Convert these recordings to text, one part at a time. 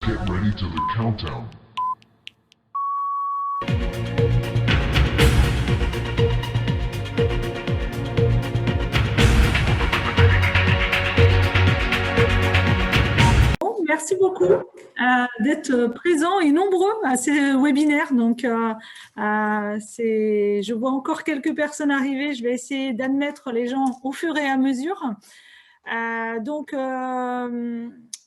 Get ready to the countdown. Merci beaucoup d'être présents et nombreux à ces webinaires. Donc, je vois encore quelques personnes arriver. Je vais essayer d'admettre les gens au fur et à mesure.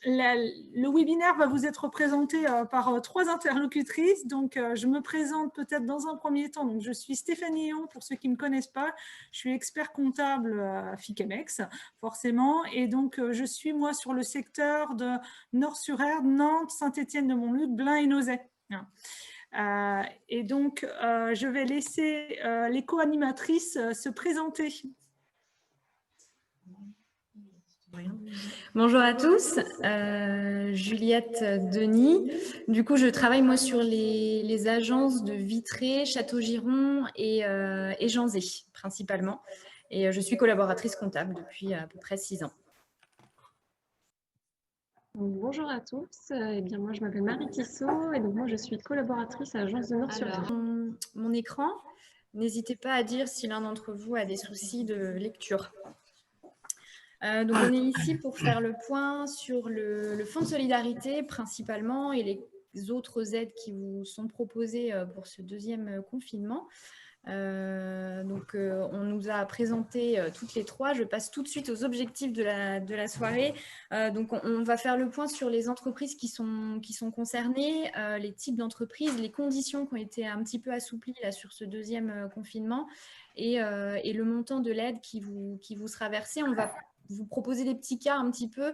Le webinaire va vous être présenté par trois interlocutrices. Donc, je me présente peut-être dans un premier temps. Donc, je suis Stéphanie Héon, pour ceux qui ne me connaissent pas. Je suis expert comptable à Ficamex, forcément. Et donc, je suis, moi, sur le secteur de Nord-sur-Erdre, Nantes, Saint-Étienne-de-Montluc, Blain et Nozay. Et donc, je vais laisser les co-animatrices se présenter. Bonjour à tous, Juliette Denis. Du coup, je travaille moi sur les agences de Vitré, Château-Giron et Janzé principalement. Et je suis collaboratrice comptable depuis à peu près 6 ans. Bonjour à tous, eh bien moi je m'appelle Marie Tissot et donc moi je suis collaboratrice à l'agence de Nord-sur-Erdre. Mon écran, n'hésitez pas à dire si l'un d'entre vous a des soucis de lecture. Donc on est ici pour faire le point sur le fonds de solidarité principalement et les autres aides qui vous sont proposées pour ce deuxième confinement. On nous a présenté toutes les trois. Je passe tout de suite aux objectifs de la soirée. On va faire le point sur les entreprises qui sont concernées, les types d'entreprises, les conditions qui ont été un petit peu assouplies là, sur ce deuxième confinement et le montant de l'aide qui vous sera versé. On va vous proposer des petits cas un petit peu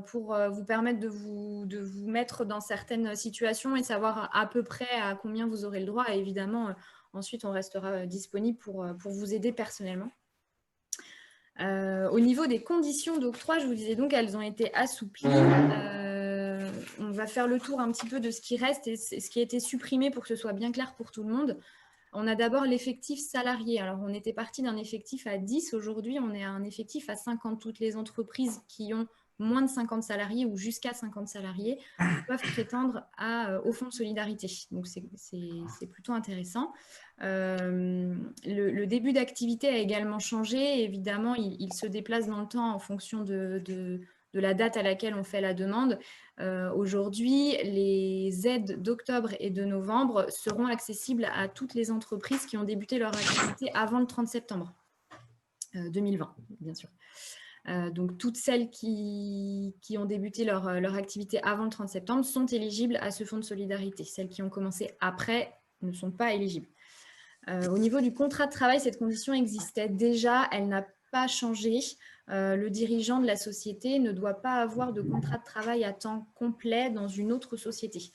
pour vous permettre de vous mettre dans certaines situations et savoir à peu près à combien vous aurez le droit. Et évidemment, ensuite, on restera disponible pour vous aider personnellement. Au niveau des conditions d'octroi, je vous disais donc qu'elles ont été assouplies. On va faire le tour un petit peu de ce qui reste et ce qui a été supprimé pour que ce soit bien clair pour tout le monde. On a d'abord l'effectif salarié. Alors, on était parti d'un effectif à 10. Aujourd'hui, on est à un effectif à 50. Toutes les entreprises qui ont moins de 50 salariés ou jusqu'à 50 salariés peuvent prétendre au fonds de solidarité. Donc, c'est plutôt intéressant. Le début d'activité a également changé. Évidemment, il se déplace dans le temps en fonction de la date à laquelle on fait la demande. Aujourd'hui, les aides d'octobre et de novembre seront accessibles à toutes les entreprises qui ont débuté leur activité avant le 30 septembre 2020, bien sûr. Donc, toutes celles qui ont débuté leur activité avant le 30 septembre sont éligibles à ce fonds de solidarité. Celles qui ont commencé après ne sont pas éligibles. Au niveau du contrat de travail, cette condition existait déjà, elle n'a pas changé. Le dirigeant de la société ne doit pas avoir de contrat de travail à temps complet dans une autre société.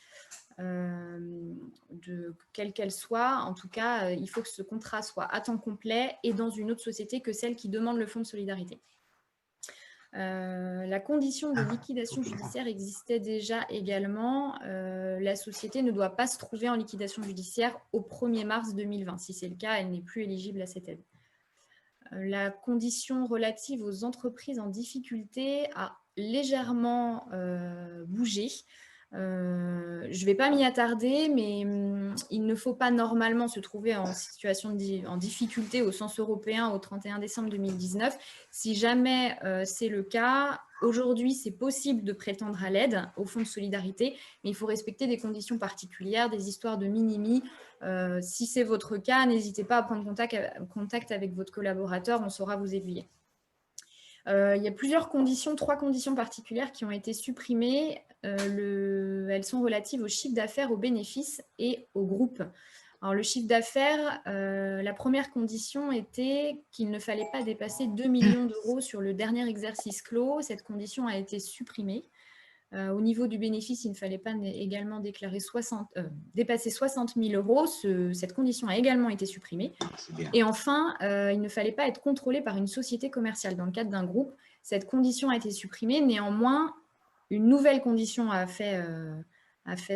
Quelle qu'elle soit, en tout cas, il faut que ce contrat soit à temps complet et dans une autre société que celle qui demande le fonds de solidarité. La condition de liquidation judiciaire existait déjà également. La société ne doit pas se trouver en liquidation judiciaire au 1er mars 2020. Si c'est le cas, elle n'est plus éligible à cette aide. La condition relative aux entreprises en difficulté a légèrement bougé. Je ne vais pas m'y attarder, mais il ne faut pas normalement se trouver en situation en difficulté au sens européen au 31 décembre 2019. Si jamais c'est le cas, aujourd'hui, c'est possible de prétendre à l'aide au fonds de solidarité, mais il faut respecter des conditions particulières, des histoires de minimis. Si c'est votre cas, n'hésitez pas à prendre contact avec votre collaborateur, on saura vous aiguiller. Il y a trois conditions particulières qui ont été supprimées. Elles sont relatives au chiffre d'affaires, aux bénéfices et au groupe. Alors, le chiffre d'affaires, la première condition était qu'il ne fallait pas dépasser 2 millions d'euros sur le dernier exercice clos. Cette condition a été supprimée. Au niveau du bénéfice, il ne fallait pas également dépasser 60 000 euros. Cette condition a également été supprimée. Et enfin, il ne fallait pas être contrôlé par une société commerciale dans le cadre d'un groupe. Cette condition a été supprimée. Néanmoins, une nouvelle condition a fait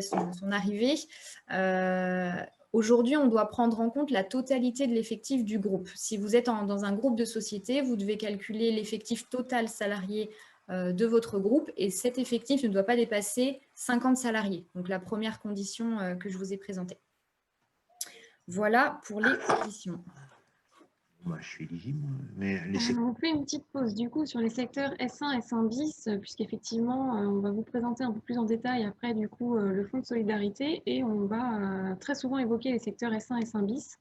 son arrivée. Aujourd'hui, on doit prendre en compte la totalité de l'effectif du groupe. Si vous êtes dans un groupe de sociétés, vous devez calculer l'effectif total salarié de votre groupe et cet effectif ne doit pas dépasser 50 salariés. Donc, la première condition que je vous ai présentée. Voilà pour les conditions. Moi, je suis éligible, mais On fait une petite pause du coup sur les secteurs S1 et S1 bis, puisqu'effectivement, on va vous présenter un peu plus en détail après du coup le fonds de solidarité et on va très souvent évoquer les secteurs S1 et S1 bis.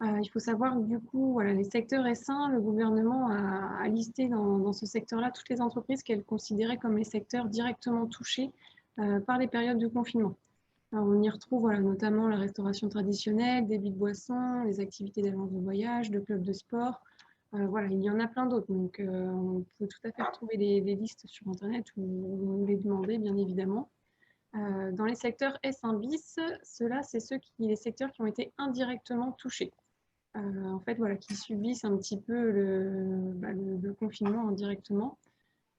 Il faut savoir que du coup, voilà, les secteurs S1, le gouvernement a listé dans ce secteur-là toutes les entreprises qu'elle considérait comme les secteurs directement touchés par les périodes de confinement. Alors, on y retrouve voilà, notamment la restauration traditionnelle, débit de boissons, les activités d'agence de voyage, de clubs de sport. Voilà, il y en a plein d'autres. Donc, on peut tout à fait retrouver des listes sur Internet ou nous les demander, bien évidemment. Dans les secteurs S1 bis, ceux-là, c'est les secteurs qui ont été indirectement touchés. En fait, voilà, qui subissent un petit peu le confinement indirectement.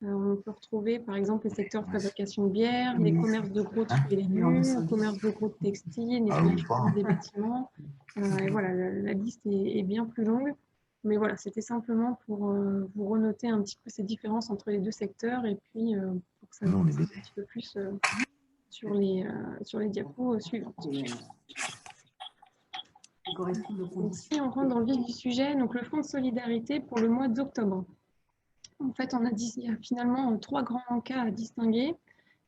On peut retrouver par exemple les secteurs de fabrication de bière, les commerces de gros de fruits et légumes, les commerces de gros de textiles, nettoyage des bâtiments. Et voilà, la liste est bien plus longue. Mais voilà, c'était simplement pour vous renoter un petit peu ces différences entre les deux secteurs et puis pour que ça vous aide un petit peu plus sur les diapos suivantes. Donc, si on rentre dans le vif du sujet, donc le fonds de solidarité pour le mois d'octobre. En fait, il y a finalement 3 grands cas à distinguer.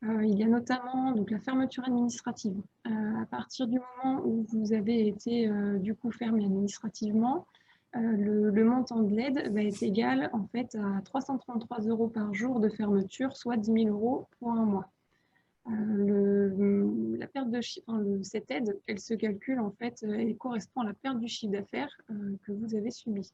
Il y a notamment donc, la fermeture administrative. À partir du moment où vous avez été du coup fermé administrativement, le montant de l'aide va être égal en fait à 333 € par jour de fermeture, soit 10 000 € pour un mois. La perte de cette aide, elle se calcule en fait, elle correspond à la perte du chiffre d'affaires que vous avez subi.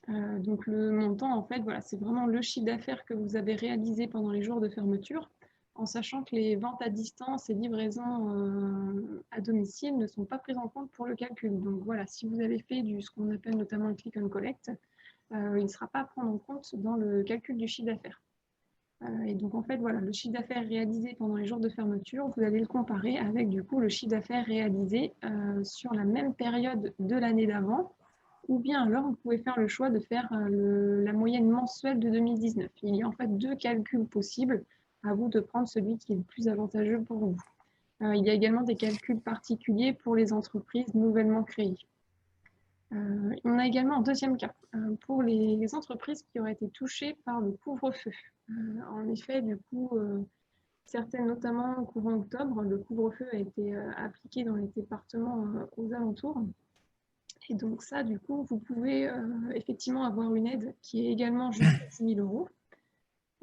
Donc le montant, en fait, voilà, c'est vraiment le chiffre d'affaires que vous avez réalisé pendant les jours de fermeture, en sachant que les ventes à distance et livraisons à domicile ne sont pas prises en compte pour le calcul. Donc voilà, si vous avez fait ce qu'on appelle notamment le click and collect, il ne sera pas à prendre en compte dans le calcul du chiffre d'affaires. Et donc en fait, voilà, le chiffre d'affaires réalisé pendant les jours de fermeture, vous allez le comparer avec du coup le chiffre d'affaires réalisé sur la même période de l'année d'avant, ou bien alors vous pouvez faire le choix de faire la moyenne mensuelle de 2019. Il y a en fait 2 calculs possibles, à vous de prendre celui qui est le plus avantageux pour vous. Il y a également des calculs particuliers pour les entreprises nouvellement créées. On a également un deuxième cas pour les entreprises qui auraient été touchées par le couvre-feu. En effet, du coup, certaines, notamment au courant octobre, le couvre-feu a été appliqué dans les départements aux alentours. Et donc ça, du coup, vous pouvez effectivement avoir une aide qui est également jusqu'à 10 000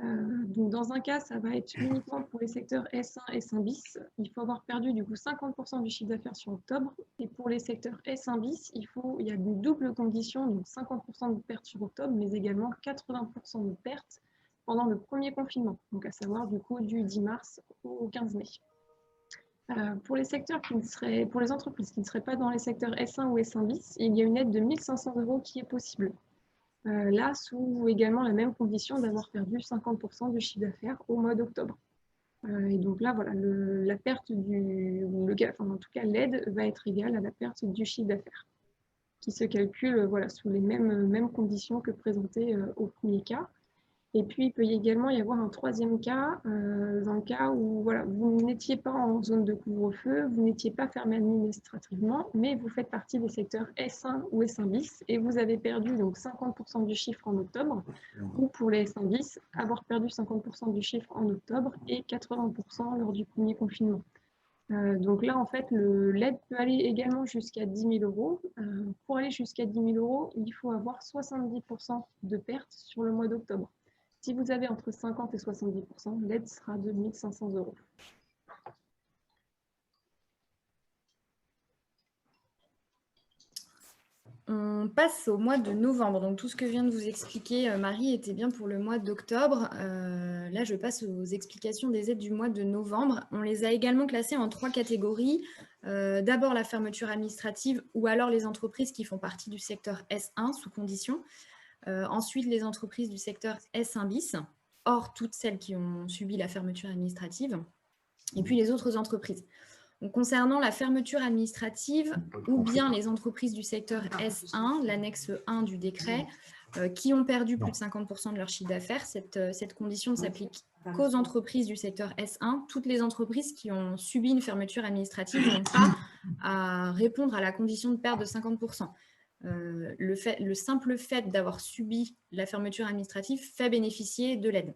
€. Donc dans un cas, ça va être uniquement pour les secteurs S1 et S1 bis. Il faut avoir perdu du coup 50% du chiffre d'affaires sur octobre. Et pour les secteurs S1 bis, il y a une double condition, donc 50% de perte sur octobre, mais également 80% de perte pendant le premier confinement, donc à savoir du coup du 10 mars au 15 mai. Pour les entreprises qui ne seraient pas dans les secteurs S1 ou S1 bis, il y a une aide de 1 500 € qui est possible. Là, sous également la même condition d'avoir perdu 50% du chiffre d'affaires au mois d'octobre. Et donc là, voilà, la perte en tout cas, l'aide va être égale à la perte du chiffre d'affaires, qui se calcule voilà, sous les mêmes conditions que présentées au premier cas. Et puis, il peut également y avoir un troisième cas, dans le cas où voilà, vous n'étiez pas en zone de couvre-feu, vous n'étiez pas fermé administrativement, mais vous faites partie des secteurs S1 ou S1 bis et vous avez perdu donc 50% du chiffre en octobre, ou pour les S1 bis, avoir perdu 50% du chiffre en octobre et 80% lors du premier confinement. Donc là, en fait, l'aide peut aller également jusqu'à 10 000 €. Pour aller jusqu'à 10 000 €, il faut avoir 70% de perte sur le mois d'octobre. Si vous avez entre 50 et 70%, l'aide sera de 1 500 €. On passe au mois de novembre. Donc, tout ce que vient de vous expliquer Marie était bien pour le mois d'octobre. Là, je passe aux explications des aides du mois de novembre. On les a également classées en 3 catégories. D'abord, la fermeture administrative ou alors les entreprises qui font partie du secteur S1 sous condition. Ensuite, les entreprises du secteur S1 bis, hors toutes celles qui ont subi la fermeture administrative. Et puis, les autres entreprises. Donc, concernant la fermeture administrative ou bien les entreprises du secteur S1, l'annexe 1 du décret, qui ont perdu plus de 50% de leur chiffre d'affaires. Cette condition ne s'applique qu'aux entreprises du secteur S1. Toutes les entreprises qui ont subi une fermeture administrative n'ont pas à répondre à la condition de perte de 50%. Le simple fait d'avoir subi la fermeture administrative fait bénéficier de l'aide.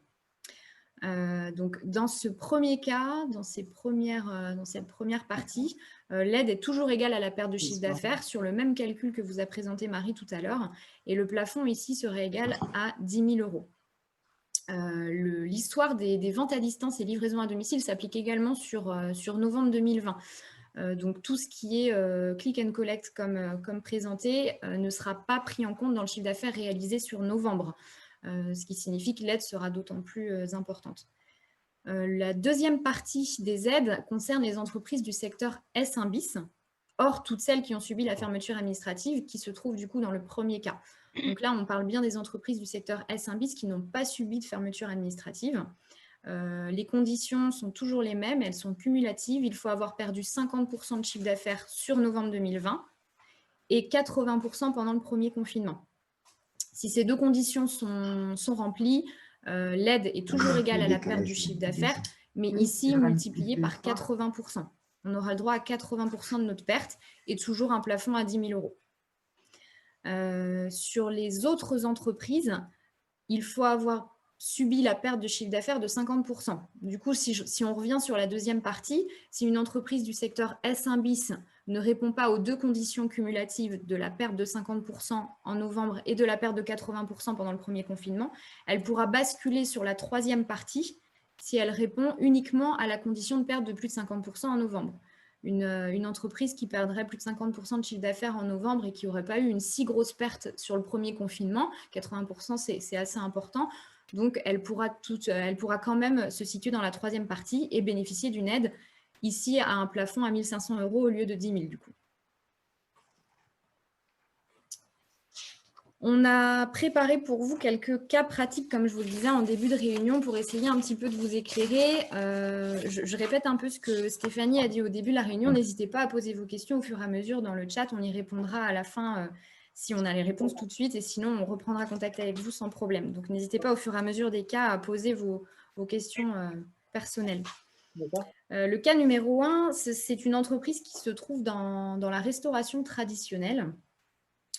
Donc, dans ce premier cas, dans cette première partie, l'aide est toujours égale à la perte de chiffre d'affaires sur le même calcul que vous a présenté Marie tout à l'heure. Et le plafond ici serait égal à 10 000 €. L'histoire des ventes à distance et livraison à domicile s'applique également sur novembre 2020. Donc, tout ce qui est click and collect comme présenté ne sera pas pris en compte dans le chiffre d'affaires réalisé sur novembre. Ce qui signifie que l'aide sera d'autant plus importante. La deuxième partie des aides concerne les entreprises du secteur S1 bis, or toutes celles qui ont subi la fermeture administrative qui se trouvent du coup dans le premier cas. Donc là, on parle bien des entreprises du secteur S1 bis qui n'ont pas subi de fermeture administrative. Les conditions sont toujours les mêmes, elles sont cumulatives. Il faut avoir perdu 50% de chiffre d'affaires sur novembre 2020 et 80% pendant le premier confinement. Si ces deux conditions sont remplies, l'aide est toujours égale à la perte du chiffre d'affaires, mais ici multipliée par 80%. On aura le droit à 80% de notre perte et toujours un plafond à 10 000 €. Sur les autres entreprises, il faut avoir subi la perte de chiffre d'affaires de 50%. Du coup, si on revient sur la deuxième partie, si une entreprise du secteur S1 bis ne répond pas aux deux conditions cumulatives de la perte de 50% en novembre et de la perte de 80% pendant le premier confinement, elle pourra basculer sur la troisième partie si elle répond uniquement à la condition de perte de plus de 50% en novembre. Une entreprise qui perdrait plus de 50% de chiffre d'affaires en novembre et qui n'aurait pas eu une si grosse perte sur le premier confinement, 80% c'est assez important, donc elle pourra quand même se situer dans la troisième partie et bénéficier d'une aide ici à un plafond à 1 500 € au lieu de 10 000 du coup. On a préparé pour vous quelques cas pratiques, comme je vous le disais en début de réunion, pour essayer un petit peu de vous éclairer. Je répète un peu ce que Stéphanie a dit au début de la réunion. N'hésitez pas à poser vos questions au fur et à mesure dans le chat. On y répondra à la fin si on a les réponses tout de suite. Et sinon, on reprendra contact avec vous sans problème. Donc, n'hésitez pas au fur et à mesure des cas à poser vos questions personnelles. Le cas numéro 1, c'est une entreprise qui se trouve dans la restauration traditionnelle.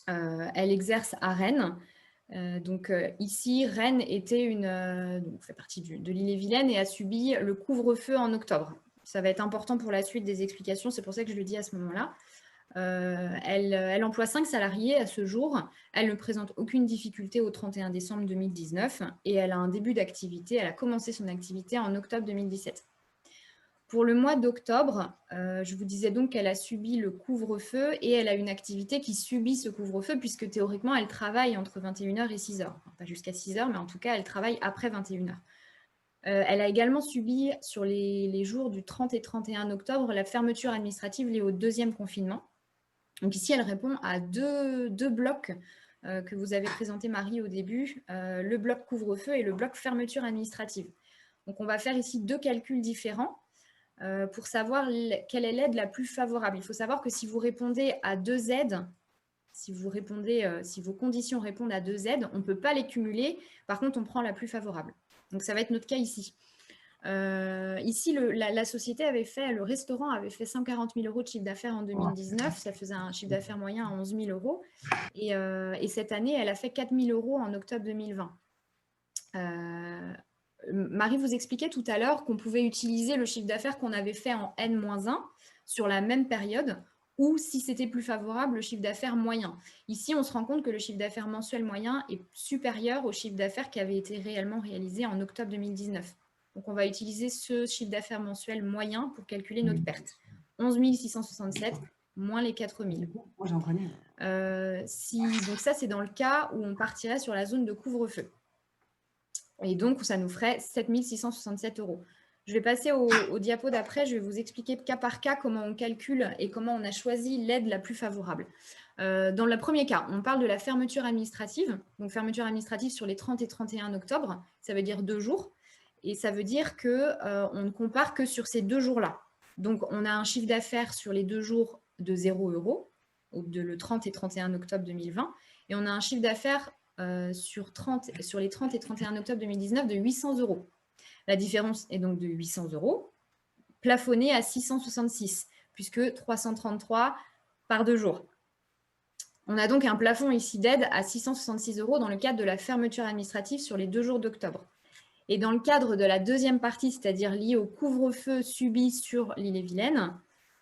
Elle exerce à Rennes. Ici, Rennes était fait partie de l'Ille-et-Vilaine et a subi le couvre-feu en octobre. Ça va être important pour la suite des explications, c'est pour ça que je le dis à ce moment-là. Elle emploie 5 salariés à ce jour. Elle ne présente aucune difficulté au 31 décembre 2019 et elle a un début d'activité. Elle a commencé son activité en octobre 2017. Pour le mois d'octobre, je vous disais donc qu'elle a subi le couvre-feu et elle a une activité qui subit ce couvre-feu puisque théoriquement, elle travaille entre 21 h et 6 h. Enfin, pas jusqu'à 6 h, mais en tout cas, elle travaille après 21 h. Elle a également subi sur les jours du 30 et 31 octobre la fermeture administrative liée au deuxième confinement. Donc ici, elle répond à deux blocs que vous avez présenté, Marie, au début, le bloc couvre-feu et le bloc fermeture administrative. Donc on va faire ici deux calculs différents. Pour savoir quelle est l'aide la plus favorable. Il faut savoir que si vous répondez à deux aides, si vos conditions répondent à deux aides, on ne peut pas les cumuler. Par contre, on prend la plus favorable. Donc, ça va être notre cas ici. Ici, la société le restaurant avait fait 140 000 € de chiffre d'affaires en 2019. Ça faisait un chiffre d'affaires moyen à 11 000 €. Et cette année, elle a fait 4 000 € en octobre 2020. Marie vous expliquait tout à l'heure qu'on pouvait utiliser le chiffre d'affaires qu'on avait fait en N-1 sur la même période ou, si c'était plus favorable, le chiffre d'affaires moyen. Ici, on se rend compte que le chiffre d'affaires mensuel moyen est supérieur au chiffre d'affaires qui avait été réellement réalisé en octobre 2019. Donc, on va utiliser ce chiffre d'affaires mensuel moyen pour calculer notre perte. 11 667 moins les 4 000. Donc ça, c'est dans le cas où on partirait sur la zone de couvre-feu. Et donc, ça nous ferait 7 667 €. Je vais passer au diapo d'après. Je vais vous expliquer cas par cas comment on calcule et comment on a choisi l'aide la plus favorable. Dans le premier cas, on parle de la fermeture administrative. Donc, fermeture administrative sur les 30 et 31 octobre, ça veut dire 2 jours. Et ça veut dire qu'on ne compare que sur ces 2 jours-là. Donc, on a un chiffre d'affaires sur les 2 jours de 0 €, le 30 et 31 octobre 2020. Et on a un chiffre d'affaires sur les 30 et 31 octobre 2019 de 800 €. La différence est donc de 800 €, plafonnée à 666, puisque 333 par 2 jours. On a donc un plafond ici d'aide à 666 € dans le cadre de la fermeture administrative sur les 2 jours d'octobre. Et dans le cadre de la deuxième partie, c'est-à-dire liée au couvre-feu subi sur l'Ille-et-Vilaine,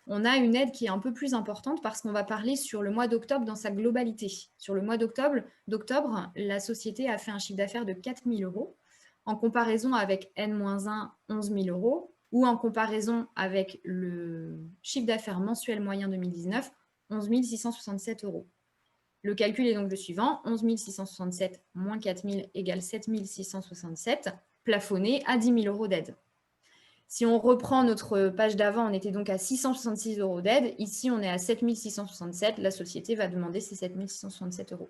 on a une aide qui est un peu plus importante parce qu'on va parler sur le mois d'octobre dans sa globalité. Sur le mois d'octobre, la société a fait un chiffre d'affaires de 4 000 €, en comparaison avec N-1, 11 000 €, ou en comparaison avec le chiffre d'affaires mensuel moyen 2019, 11 667 €. Le calcul est donc le suivant, 11 667 moins 4 000 égale 7 667, plafonné à 10 000 € d'aide. Si on reprend notre page d'avant, on était donc à 666 € d'aide. Ici, on est à 7 667. La société va demander ces 7 667 €.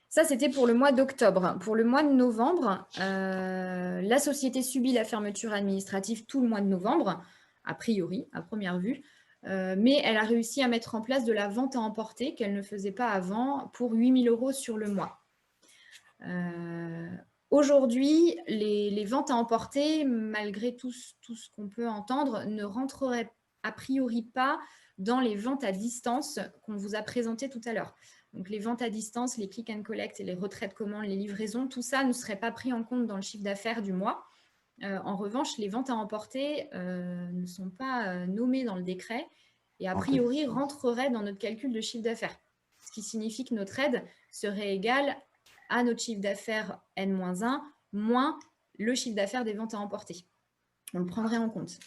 Ça, c'était pour le mois d'octobre. Pour le mois de novembre, la société subit la fermeture administrative tout le mois de novembre, a priori, à première vue, mais elle a réussi à mettre en place de la vente à emporter qu'elle ne faisait pas avant pour 8 000 € sur le mois. Aujourd'hui, les ventes à emporter, malgré tout ce qu'on peut entendre, ne rentreraient a priori pas dans les ventes à distance qu'on vous a présentées tout à l'heure. Donc, les ventes à distance, les click and collect et les retraits de commandes, les livraisons, tout ça ne serait pas pris en compte dans le chiffre d'affaires du mois. En revanche, les ventes à emporter ne sont pas nommées dans le décret et a priori rentreraient dans notre calcul de chiffre d'affaires. Ce qui signifie que notre aide serait égale à notre chiffre d'affaires N-1 moins le chiffre d'affaires des ventes à emporter. On le prendrait en compte.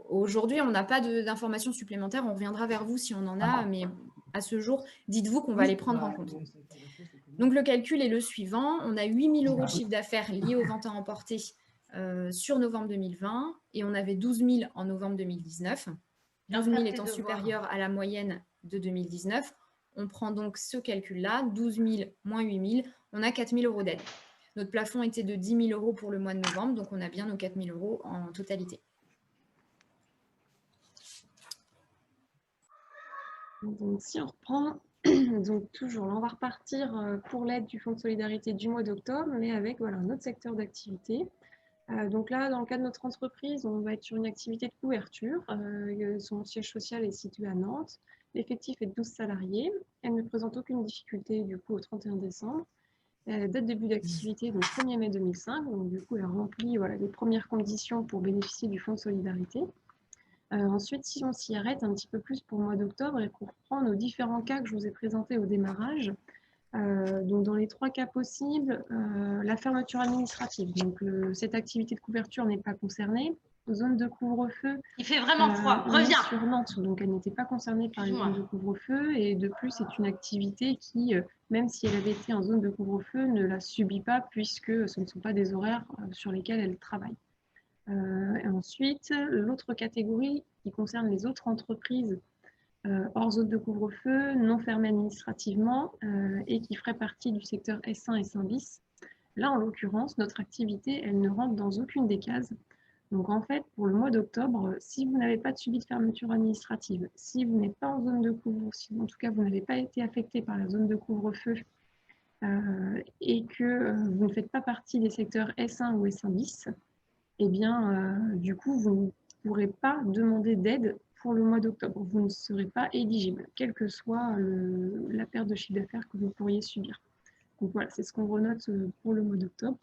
Aujourd'hui, on n'a pas d'informations supplémentaires. On reviendra vers vous si on en a, mais à ce jour, dites-vous qu'on va les prendre en compte. Donc, le calcul est le suivant. On a 8 000 € de chiffre d'affaires liés aux ventes à emporter sur novembre 2020 et on avait 12 000 en novembre 2019. 12 000 étant supérieur à la moyenne de 2019. On prend donc ce calcul-là, 12 000 moins 8 000, on a 4 000 € d'aide. Notre plafond était de 10 000 € pour le mois de novembre, donc on a bien nos 4 000 € en totalité. Donc, si on reprend, donc toujours, là, on va repartir pour l'aide du Fonds de solidarité du mois d'octobre, mais avec voilà, un autre secteur d'activité. Donc là, dans le cas de notre entreprise, on va être sur une activité de couverture. Son siège social est situé à Nantes. L'effectif est de 12 salariés. Elle ne présente aucune difficulté du coup au 31 décembre. Date de début d'activité, donc 1er mai 2005. Donc du coup, elle remplit voilà, les premières conditions pour bénéficier du Fonds de solidarité. Ensuite, si on s'y arrête un petit peu plus pour le mois d'octobre et qu'on reprend nos différents cas que je vous ai présentés au démarrage, donc dans les 3 cas possibles, la fermeture administrative. Donc cette activité de couverture n'est pas concernée. Zone de couvre-feu. Il fait vraiment froid. Reviens. Sur Nantes, donc elle n'était pas concernée par les zones de couvre-feu et de plus c'est une activité qui, même si elle avait été en zone de couvre-feu, ne la subit pas puisque ce ne sont pas des horaires sur lesquels elle travaille. Et ensuite, l'autre catégorie qui concerne les autres entreprises hors zone de couvre-feu, non fermées administrativement et qui ferait partie du secteur S1 et S1 bis. Là, en l'occurrence, notre activité, elle ne rentre dans aucune des cases. Donc, en fait, pour le mois d'octobre, si vous n'avez pas subi de fermeture administrative, si vous n'êtes pas en zone de couvre-feu, si en tout cas vous n'avez pas été affecté par la zone de couvre-feu et que vous ne faites pas partie des secteurs S1 ou S1 bis, eh bien, du coup, vous ne pourrez pas demander d'aide pour le mois d'octobre. Vous ne serez pas éligible, quelle que soit la perte de chiffre d'affaires que vous pourriez subir. Donc voilà, c'est ce qu'on renote pour le mois d'octobre.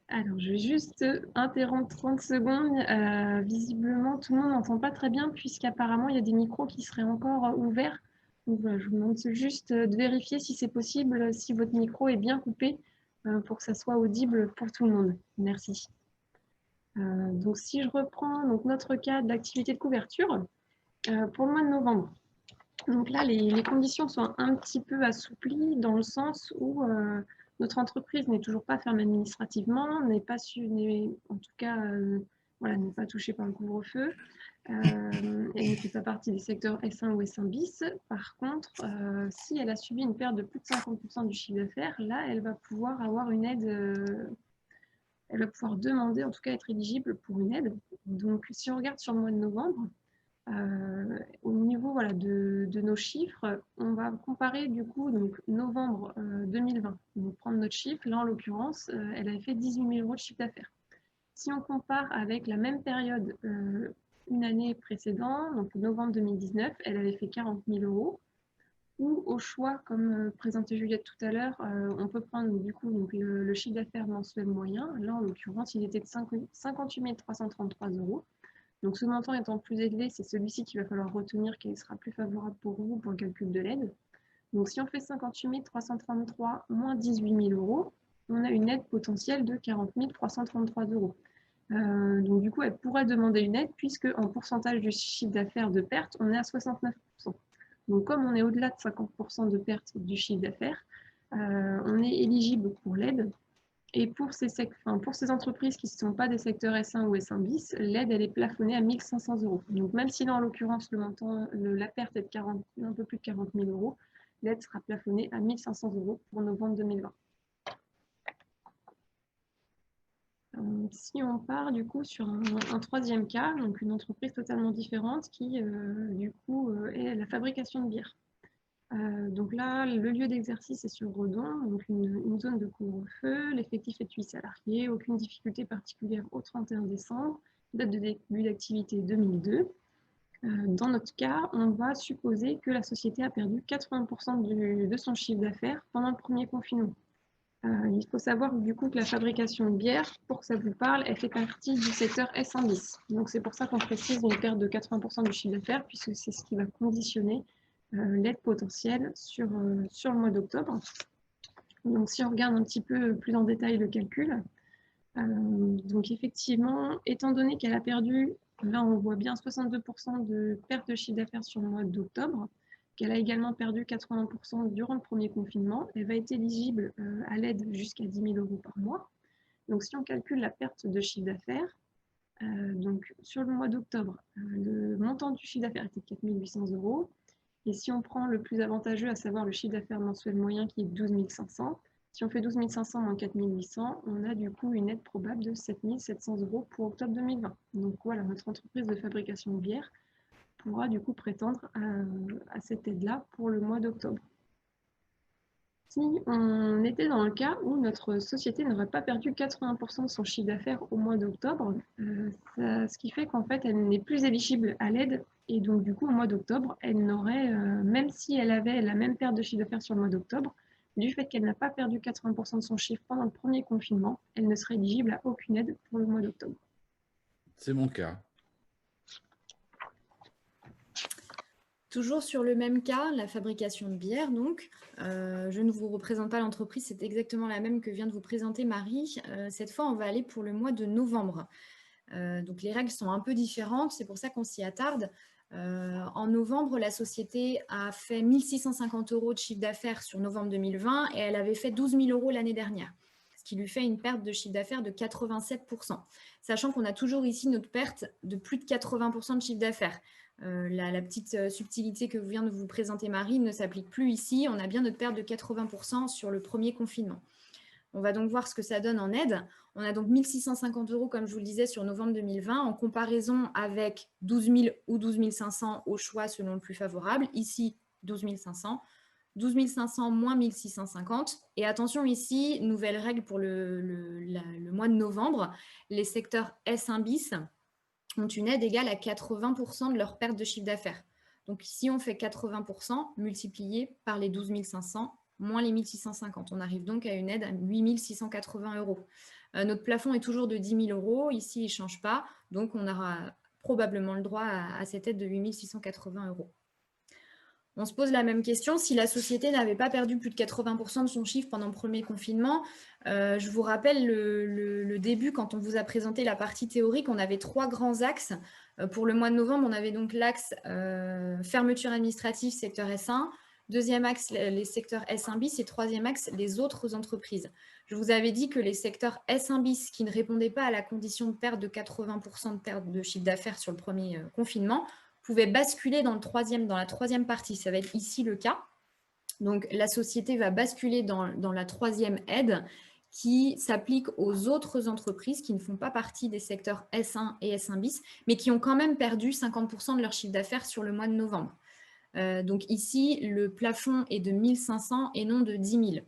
Alors, je vais juste interrompre 30 secondes. Visiblement, tout le monde n'entend pas très bien puisqu'apparemment, il y a des micros qui seraient encore ouverts. Donc, voilà, je vous demande juste de vérifier si c'est possible, si votre micro est bien coupé pour que ça soit audible pour tout le monde. Merci. Donc, si je reprends donc, notre cas d'activité de couverture pour le mois de novembre. Donc là, les conditions sont un petit peu assouplies dans le sens où notre entreprise n'est toujours pas fermée administrativement, n'est pas en tout cas, voilà, n'est pas touchée par le couvre-feu. Elle ne fait pas partie des secteurs S1 ou S1 bis. Par contre, si elle a subi une perte de plus de 50% du chiffre d'affaires, là, elle va pouvoir avoir une aide, elle va pouvoir demander, en tout cas être éligible pour une aide. Donc, si on regarde sur le mois de novembre, Au niveau voilà, de nos chiffres, on va comparer du coup donc, novembre 2020. On va prendre notre chiffre. Là, en l'occurrence, elle avait fait 18 000 € de chiffre d'affaires. Si on compare avec la même période une année précédente, donc novembre 2019, elle avait fait 40 000 €. Ou au choix, comme présentait Juliette tout à l'heure, on peut prendre du coup donc, le chiffre d'affaires mensuel moyen. Là, en l'occurrence, il était de 58 333 €. Donc ce montant étant plus élevé, c'est celui-ci qu'il va falloir retenir, qui sera plus favorable pour vous pour le calcul de l'aide. Donc si on fait 58 333 moins 18 000 €, on a une aide potentielle de 40 333 €. Donc du coup, elle pourrait demander une aide puisque en pourcentage du chiffre d'affaires de perte, on est à 69%. Donc comme on est au-delà de 50% de perte du chiffre d'affaires, on est éligible pour l'aide. Et pour ces entreprises qui ne sont pas des secteurs S1 ou S1 bis, l'aide elle est plafonnée à 1 500 €. Donc même si là en l'occurrence la perte est de un peu plus de 40 000 €, l'aide sera plafonnée à 1 500 € pour novembre 2020. Si on part du coup sur un troisième cas, donc une entreprise totalement différente qui du coup est la fabrication de bière. Donc là, le lieu d'exercice est sur Redon, donc une zone de couvre-feu, l'effectif est de 8 salariés, aucune difficulté particulière au 31 décembre, date de début d'activité 2002. Dans notre cas, on va supposer que la société a perdu 80% de son chiffre d'affaires pendant le premier confinement. Il faut savoir du coup que la fabrication de bière, pour que ça vous parle, elle fait partie du secteur S1 bis. Donc c'est pour ça qu'on précise une perte de 80% du chiffre d'affaires, puisque c'est ce qui va conditionner l'aide potentielle sur le mois d'octobre. Donc si on regarde un petit peu plus en détail le calcul, donc effectivement, étant donné qu'elle a perdu, là on voit bien 62% de perte de chiffre d'affaires sur le mois d'octobre, qu'elle a également perdu 80% durant le premier confinement, elle va être éligible à l'aide jusqu'à 10 000 € par mois. Donc si on calcule la perte de chiffre d'affaires, donc sur le mois d'octobre, le montant du chiffre d'affaires était de 4 800 €. Et si on prend le plus avantageux, à savoir le chiffre d'affaires mensuel moyen qui est de 12 500, si on fait 12 500 moins 4 800, on a du coup une aide probable de 7 700 € pour octobre 2020. Donc voilà, notre entreprise de fabrication de bière pourra du coup prétendre à cette aide-là pour le mois d'octobre. Si on était dans le cas où notre société n'aurait pas perdu 80% de son chiffre d'affaires au mois d'octobre, ce qui fait qu'en fait, elle n'est plus éligible à l'aide. Et donc, du coup, au mois d'octobre, elle n'aurait, même si elle avait la même perte de chiffre d'affaires sur le mois d'octobre, du fait qu'elle n'a pas perdu 80% de son chiffre pendant le premier confinement, elle ne serait éligible à aucune aide pour le mois d'octobre. C'est mon cas. Toujours sur le même cas, la fabrication de bière, donc, je ne vous représente pas l'entreprise, c'est exactement la même que vient de vous présenter Marie. Cette fois, on va aller pour le mois de novembre. Donc, les règles sont un peu différentes, c'est pour ça qu'on s'y attarde. En novembre, la société a fait 1 650 € de chiffre d'affaires sur novembre 2020 et elle avait fait 12 000 € l'année dernière, ce qui lui fait une perte de chiffre d'affaires de 87%. Sachant qu'on a toujours ici notre perte de plus de 80% de chiffre d'affaires. La petite subtilité que vient de vous présenter Marie ne s'applique plus ici. On a bien notre perte de 80% sur le premier confinement. On va donc voir ce que ça donne en aide. On a donc 1 650 € comme je vous le disais, sur novembre 2020, en comparaison avec 12 000 ou 12 500 au choix selon le plus favorable. Ici, 12 500. 12 500 moins 1 650. Et attention ici, nouvelle règle pour le mois de novembre, les secteurs S1 bis ont une aide égale à 80% de leur perte de chiffre d'affaires. Donc, si on fait 80% multiplié par les 12 500 moins les 1 650, on arrive donc à une aide à 8 680 €. Notre plafond est toujours de 10 000 €. Ici, il ne change pas. Donc, on aura probablement le droit à cette aide de 8 680 €. On se pose la même question, si la société n'avait pas perdu plus de 80% de son chiffre pendant le premier confinement, je vous rappelle le début, quand on vous a présenté la partie théorique, on avait 3 grands axes. Pour le mois de novembre, on avait donc l'axe fermeture administrative, secteur S1, deuxième axe, les secteurs S1 bis, et troisième axe, les autres entreprises. Je vous avais dit que les secteurs S1 bis qui ne répondaient pas à la condition de perte de 80% de perte de chiffre d'affaires sur le premier confinement pouvait basculer dans la troisième partie. Ça va être ici le cas. Donc, la société va basculer dans la troisième aide qui s'applique aux autres entreprises qui ne font pas partie des secteurs S1 et S1 bis, mais qui ont quand même perdu 50% de leur chiffre d'affaires sur le mois de novembre. Donc ici, le plafond est de 1 500 et non de 10 000,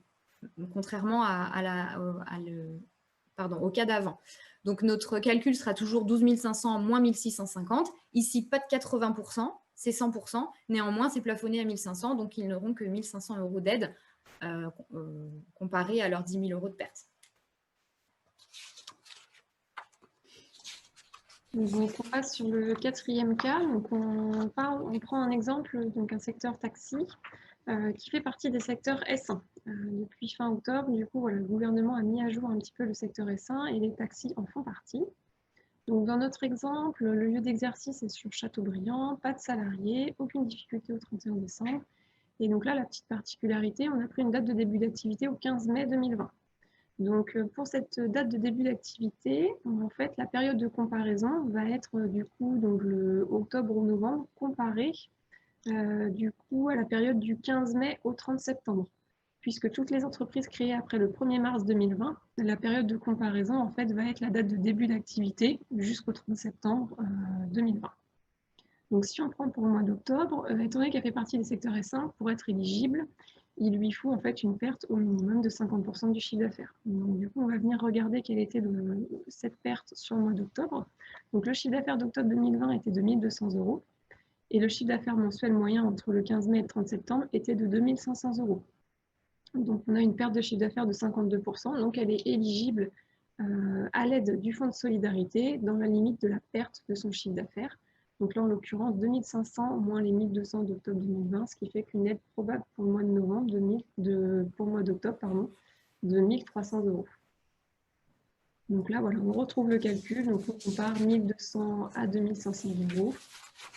contrairement au cas d'avant. Donc notre calcul sera toujours 12 500 moins 1 650. Ici, pas de 80%, c'est 100%. Néanmoins, c'est plafonné à 1 500, donc ils n'auront que 1 500 € d'aide comparé à leurs 10 000 € de perte. Donc, on passe sur le 4e cas. Donc, on prend un exemple, donc un secteur taxi qui fait partie des secteurs S1. Depuis fin octobre, du coup, voilà, le gouvernement a mis à jour un petit peu le secteur S1 et les taxis en font partie. Donc, dans notre exemple, le lieu d'exercice est sur Châteaubriand, pas de salariés, aucune difficulté au 31 décembre. Et donc là, la petite particularité, on a pris une date de début d'activité au 15 mai 2020. Donc, pour cette date de début d'activité, en fait, la période de comparaison va être du coup donc, le octobre ou novembre comparé du coup à la période du 15 mai au 30 septembre. Puisque toutes les entreprises créées après le 1er mars 2020, la période de comparaison en fait va être la date de début d'activité jusqu'au 30 septembre 2020. Donc, si on prend pour le mois d'octobre, étant donné qu'elle fait partie des secteurs S1, pour être éligible, il lui faut en fait une perte au minimum de 50% du chiffre d'affaires. Donc, du coup, on va venir regarder quelle était cette perte sur le mois d'octobre. Donc, le chiffre d'affaires d'octobre 2020 était de 1 200 € et le chiffre d'affaires mensuel moyen entre le 15 mai et le 30 septembre était de 2 500 €. Donc, on a une perte de chiffre d'affaires de 52%. Donc, elle est éligible à l'aide du fonds de solidarité dans la limite de la perte de son chiffre d'affaires. Donc là, en l'occurrence, 2 500 moins les 1 200 d'octobre 2020, ce qui fait qu'une aide probable pour le mois de novembre, pour le mois d'octobre, pardon, de 1 300 €. Donc là, voilà, on retrouve le calcul. Donc on compare 1 200 à 2 500 €,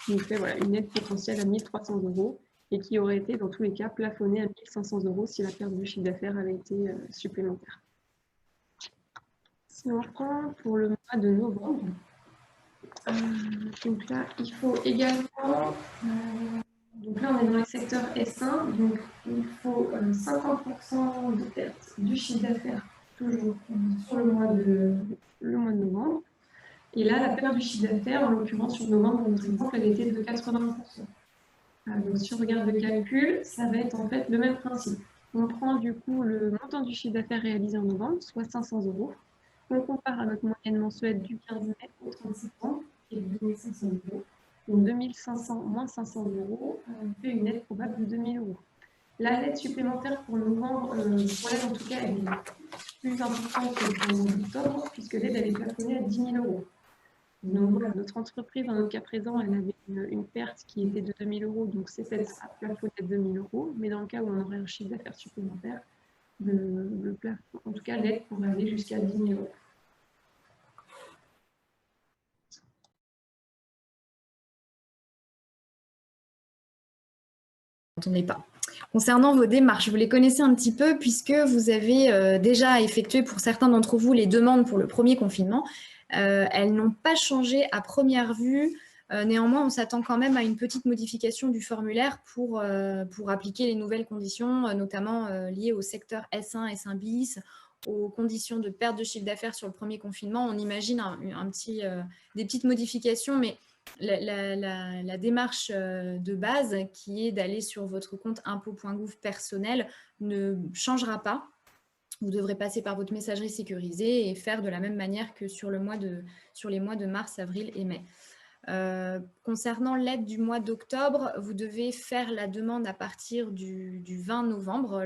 qui nous fait voilà, une aide potentielle à 1 300 € et qui aurait été dans tous les cas plafonnée à 1 500 € si la perte de chiffre d'affaires avait été supplémentaire. Si on prend pour le mois de novembre, donc là, il faut également, donc là on est dans les secteurs S1, donc il faut 50% de perte du chiffre d'affaires toujours sur le mois de novembre. Et là, la perte du chiffre d'affaires, en l'occurrence sur novembre, dans notre exemple, elle était de 80%. Donc si on regarde le calcul, ça va être en fait le même principe. On prend du coup le montant du chiffre d'affaires réalisé en novembre, soit 500 €. On compare à notre moyenne mensuelle du 15 mai au 30 septembre, qui est de 2 500 €. Donc 2 500 moins 500 € fait une aide probable de 2 000 €. La aide supplémentaire pour novembre, pour l'aide en tout cas, elle est plus importante que pour octobre, puisque l'aide elle est plafonnée à 10 000 €. Donc voilà, notre entreprise, dans notre cas présent, elle avait une perte qui était de 2 000 €, donc cette aide sera plafonnée à 2 000 €. Mais dans le cas où on aurait un chiffre d'affaires supplémentaire, le plafond, en tout cas l'aide pourrait aller jusqu'à 10 000 €. N'entendez pas. Concernant vos démarches, vous les connaissez un petit peu puisque vous avez déjà effectué pour certains d'entre vous les demandes pour le premier confinement. Elles n'ont pas changé à première vue. Néanmoins, on s'attend quand même à une petite modification du formulaire pour appliquer les nouvelles conditions, notamment liées au secteur S1, S1 bis, aux conditions de perte de chiffre d'affaires sur le premier confinement. On imagine des petites modifications, mais la démarche de base, qui est d'aller sur votre compte impôt.gouv personnel, ne changera pas. Vous devrez passer par votre messagerie sécurisée et faire de la même manière que sur les mois de mars, avril et mai. Concernant l'aide du mois d'octobre, vous devez faire la demande à partir du 20 novembre.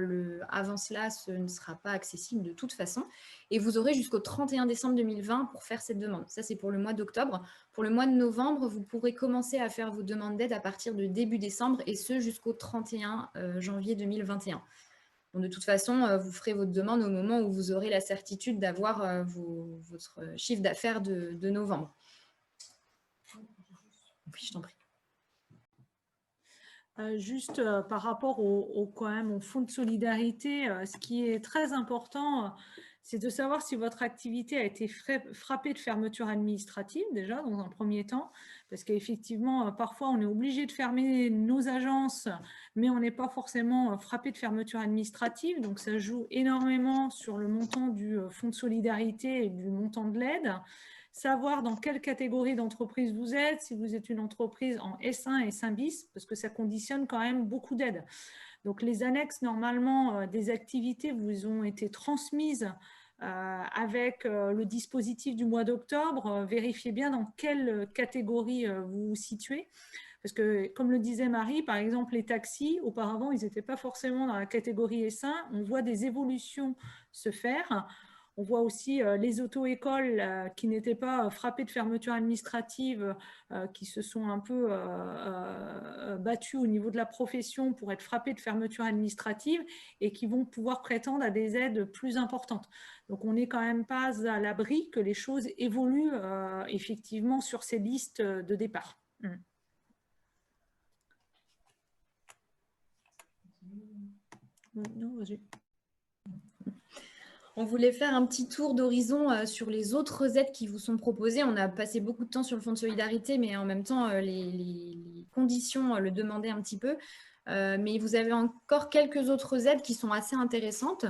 Avant cela, ce ne sera pas accessible de toute façon. Et vous aurez jusqu'au 31 décembre 2020 pour faire cette demande. Ça, c'est pour le mois d'octobre. Pour le mois de novembre, vous pourrez commencer à faire vos demandes d'aide à partir de début décembre et ce jusqu'au 31 janvier 2021. Donc, de toute façon, vous ferez votre demande au moment où vous aurez la certitude d'avoir votre chiffre d'affaires de novembre. Oui, je t'en prie. Juste par rapport quand même au fonds de solidarité, ce qui est très important, c'est de savoir si votre activité a été frappée de fermeture administrative, déjà, dans un premier temps, parce qu'effectivement, parfois, on est obligé de fermer nos agences, mais on n'est pas forcément frappé de fermeture administrative, donc ça joue énormément sur le montant du fonds de solidarité et du montant de l'aide. Savoir dans quelle catégorie d'entreprise vous êtes, si vous êtes une entreprise en S1 et S1 bis, parce que ça conditionne quand même beaucoup d'aides. Donc, les annexes, normalement, des activités vous ont été transmises avec le dispositif du mois d'octobre. Vérifiez bien dans quelle catégorie vous vous situez. Parce que, comme le disait Marie, par exemple, les taxis, auparavant, ils n'étaient pas forcément dans la catégorie S1. On voit des évolutions se faire. On voit aussi les auto-écoles qui n'étaient pas frappées de fermeture administrative, qui se sont un peu battues au niveau de la profession pour être frappées de fermeture administrative et qui vont pouvoir prétendre à des aides plus importantes. Donc, on n'est quand même pas à l'abri que les choses évoluent effectivement sur ces listes de départ. Non, vas-y. On voulait faire un petit tour d'horizon sur les autres aides qui vous sont proposées. On a passé beaucoup de temps sur le Fonds de solidarité, mais en même temps, les conditions le demandaient un petit peu. Mais vous avez encore quelques autres aides qui sont assez intéressantes.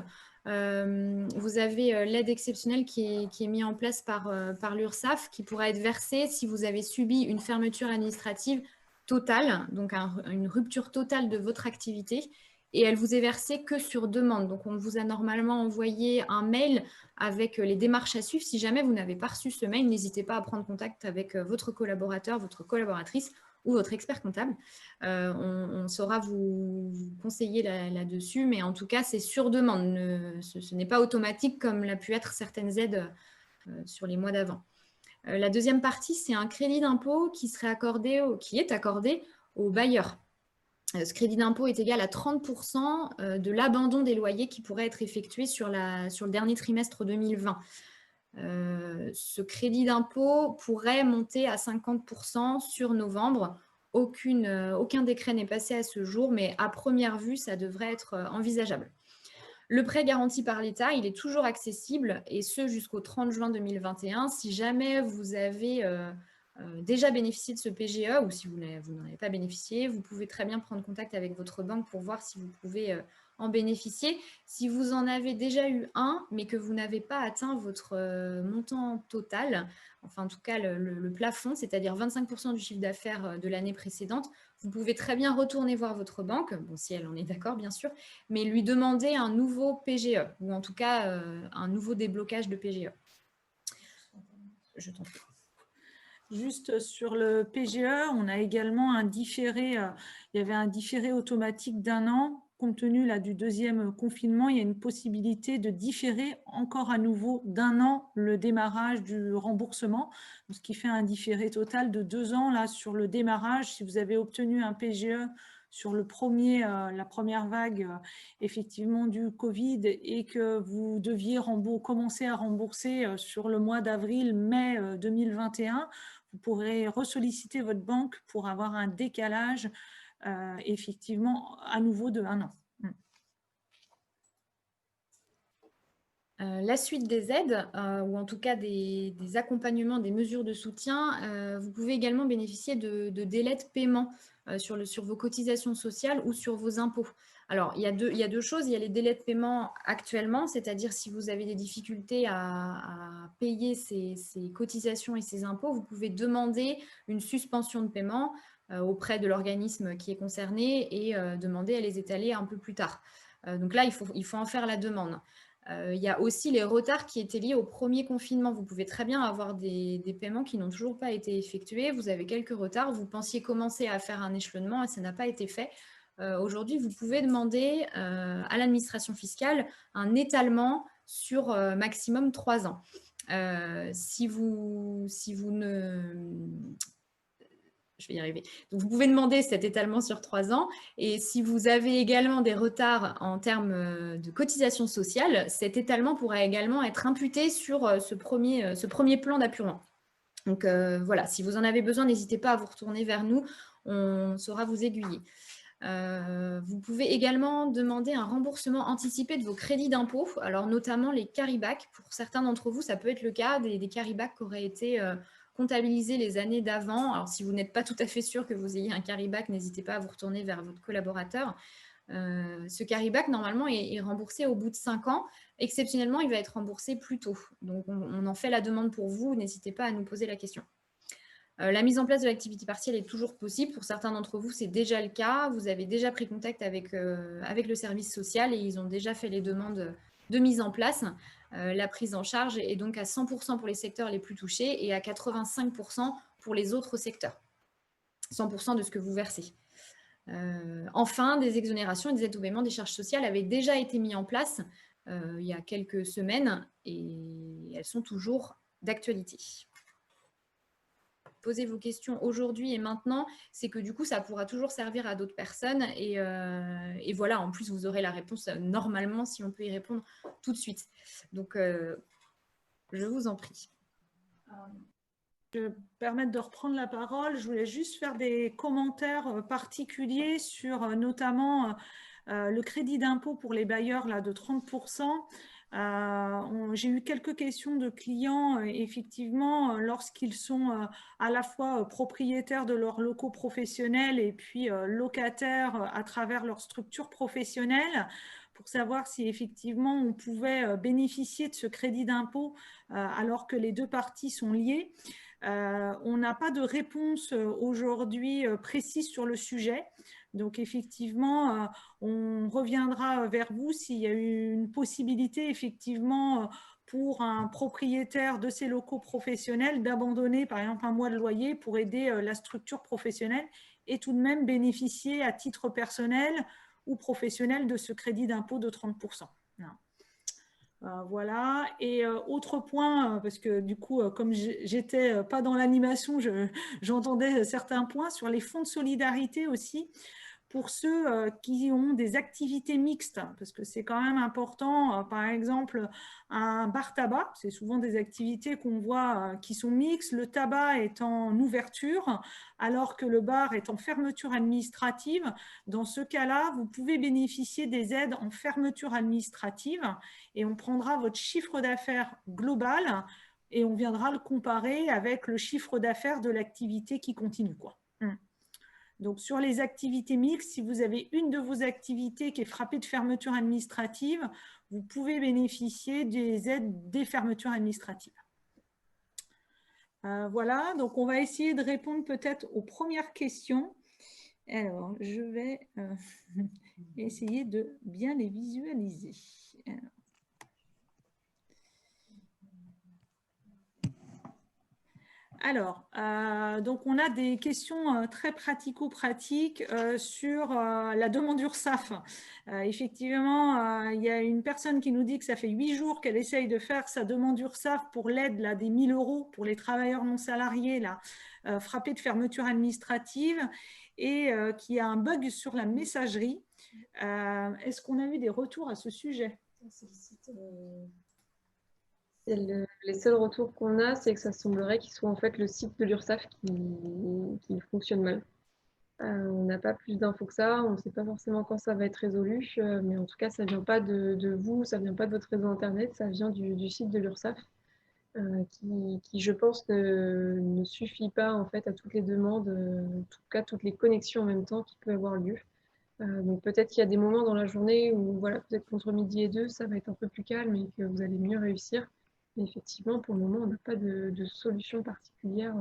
Vous avez l'aide exceptionnelle qui est mise en place par l'URSSAF, qui pourra être versée si vous avez subi une fermeture administrative totale, donc une rupture totale de votre activité. Et elle vous est versée que sur demande. Donc, on vous a normalement envoyé un mail avec les démarches à suivre. Si jamais vous n'avez pas reçu ce mail, n'hésitez pas à prendre contact avec votre collaborateur, votre collaboratrice ou votre expert comptable. On saura vous conseiller là-dessus, mais en tout cas, c'est sur demande. Ce n'est pas automatique comme l'a pu être certaines aides sur les mois d'avant. La deuxième partie, c'est un crédit d'impôt qui est accordé aux bailleurs. Ce crédit d'impôt est égal à 30% de l'abandon des loyers qui pourrait être effectué sur le dernier trimestre 2020. Ce crédit d'impôt pourrait monter à 50% sur novembre. Aucun décret n'est passé à ce jour, mais à première vue, ça devrait être envisageable. Le prêt garanti par l'État, il est toujours accessible, et ce jusqu'au 30 juin 2021. Si jamais vous avez déjà bénéficié de ce PGE ou si vous n'en avez pas bénéficié, vous pouvez très bien prendre contact avec votre banque pour voir si vous pouvez en bénéficier. Si vous en avez déjà eu un, mais que vous n'avez pas atteint votre montant total, enfin en tout cas le plafond, c'est-à-dire 25% du chiffre d'affaires de l'année précédente, vous pouvez très bien retourner voir votre banque, bon, si elle en est d'accord bien sûr, mais lui demander un nouveau PGE ou en tout cas un nouveau déblocage de PGE. Je t'en prie. Juste sur le PGE, on a également un différé, il y avait un différé automatique d'1 an. Compte tenu là, du deuxième confinement, il y a une possibilité de différer encore à nouveau d'1 an le démarrage du remboursement, ce qui fait un différé total de 2 ans là, sur le démarrage. Si vous avez obtenu un PGE sur la première vague effectivement du Covid et que vous deviez commencer à rembourser sur le mois d'avril-mai 2021, vous pourrez ressolliciter votre banque pour avoir un décalage effectivement à nouveau de 1 an. La suite des aides, ou en tout cas des accompagnements, des mesures de soutien, vous pouvez également bénéficier de délais de paiement sur vos cotisations sociales ou sur vos impôts. Alors, il y a deux choses. Il y a les délais de paiement actuellement, c'est-à-dire si vous avez des difficultés à payer ces cotisations et ces impôts, vous pouvez demander une suspension de paiement auprès de l'organisme qui est concerné et demander à les étaler un peu plus tard. Donc là, il faut en faire la demande. Il y a aussi les retards qui étaient liés au premier confinement. Vous pouvez très bien avoir des paiements qui n'ont toujours pas été effectués. Vous avez quelques retards. Vous pensiez commencer à faire un échelonnement et ça n'a pas été fait. Aujourd'hui, vous pouvez demander à l'administration fiscale un étalement sur maximum 3 ans. Si vous ne... Je vais y arriver. Donc, vous pouvez demander cet étalement sur 3 ans. Et si vous avez également des retards en termes de cotisation sociale, cet étalement pourra également être imputé sur ce premier plan d'appurement. Donc, voilà, si vous en avez besoin, n'hésitez pas à vous retourner vers nous. On saura vous aiguiller. Vous pouvez également demander un remboursement anticipé de vos crédits d'impôt, alors notamment les carry-back. Pour certains d'entre vous, ça peut être le cas des carry-back qui auraient été comptabilisés les années d'avant. Alors, si vous n'êtes pas tout à fait sûr que vous ayez un carry-back, n'hésitez pas à vous retourner vers votre collaborateur. Ce carry-back, normalement, est remboursé au bout de 5 ans. Exceptionnellement, il va être remboursé plus tôt. Donc, on en fait la demande pour vous. N'hésitez pas à nous poser la question. La mise en place de l'activité partielle est toujours possible. Pour certains d'entre vous, c'est déjà le cas. Vous avez déjà pris contact avec le service social et ils ont déjà fait les demandes de mise en place. La prise en charge est donc à 100% pour les secteurs les plus touchés et à 85% pour les autres secteurs. 100% de ce que vous versez. Enfin, des exonérations et des aides au paiement des charges sociales avaient déjà été mis en place il y a quelques semaines et elles sont toujours d'actualité. Posez vos questions aujourd'hui et maintenant, c'est que du coup, ça pourra toujours servir à d'autres personnes. Et voilà, en plus, vous aurez la réponse normalement si on peut y répondre tout de suite. Donc, je vous en prie. Je vais me permettre de reprendre la parole. Je voulais juste faire des commentaires particuliers sur notamment le crédit d'impôt pour les bailleurs là, de 30%. J'ai eu quelques questions de clients, effectivement, lorsqu'ils sont à la fois propriétaires de leurs locaux professionnels et puis locataires à travers leur structure professionnelle, pour savoir si effectivement on pouvait bénéficier de ce crédit d'impôt alors que les deux parties sont liées. On n'a pas de réponse aujourd'hui précise sur le sujet. Donc, effectivement, on reviendra vers vous s'il y a eu une possibilité, effectivement, pour un propriétaire de ces locaux professionnels d'abandonner, par exemple, un mois de loyer pour aider la structure professionnelle et tout de même bénéficier à titre personnel ou professionnel de ce crédit d'impôt de 30%. Voilà. Et autre point, parce que du coup, comme j'étais pas dans l'animation, j'entendais certains points sur les fonds de solidarité aussi. Pour ceux qui ont des activités mixtes, parce que c'est quand même important, par exemple, un bar-tabac, c'est souvent des activités qu'on voit qui sont mixtes, le tabac est en ouverture, alors que le bar est en fermeture administrative. Dans ce cas-là, vous pouvez bénéficier des aides en fermeture administrative et on prendra votre chiffre d'affaires global et on viendra le comparer avec le chiffre d'affaires de l'activité qui continue, quoi. Donc, sur les activités mixtes, si vous avez une de vos activités qui est frappée de fermeture administrative, vous pouvez bénéficier des aides des fermetures administratives. Voilà, donc on va essayer de répondre peut-être aux premières questions. Alors, je vais essayer de bien les visualiser. Alors, donc on a des questions très pratico-pratiques sur la demande URSSAF. Effectivement, il y a une personne qui nous dit que ça fait 8 jours qu'elle essaye de faire sa demande URSSAF pour l'aide des 1 000 € pour les travailleurs non salariés là, frappés de fermeture administrative et qui a un bug sur la messagerie. Est-ce qu'on a eu des retours à ce sujet ? Les seuls retours qu'on a, c'est que ça semblerait qu'il soit en fait le site de l'URSSAF qui fonctionne mal. On n'a pas plus d'infos que ça, on ne sait pas forcément quand ça va être résolu, mais en tout cas, ça ne vient pas de vous, ça ne vient pas de votre réseau Internet, ça vient du site de l'URSSAF, qui, je pense, ne suffit pas en fait à toutes les demandes, en tout cas toutes les connexions en même temps qui peuvent avoir lieu. Donc peut-être qu'il y a des moments dans la journée où, voilà, peut-être qu'entre midi et 2, ça va être un peu plus calme et que vous allez mieux réussir. Mais effectivement, pour le moment, on n'a pas de solution particulière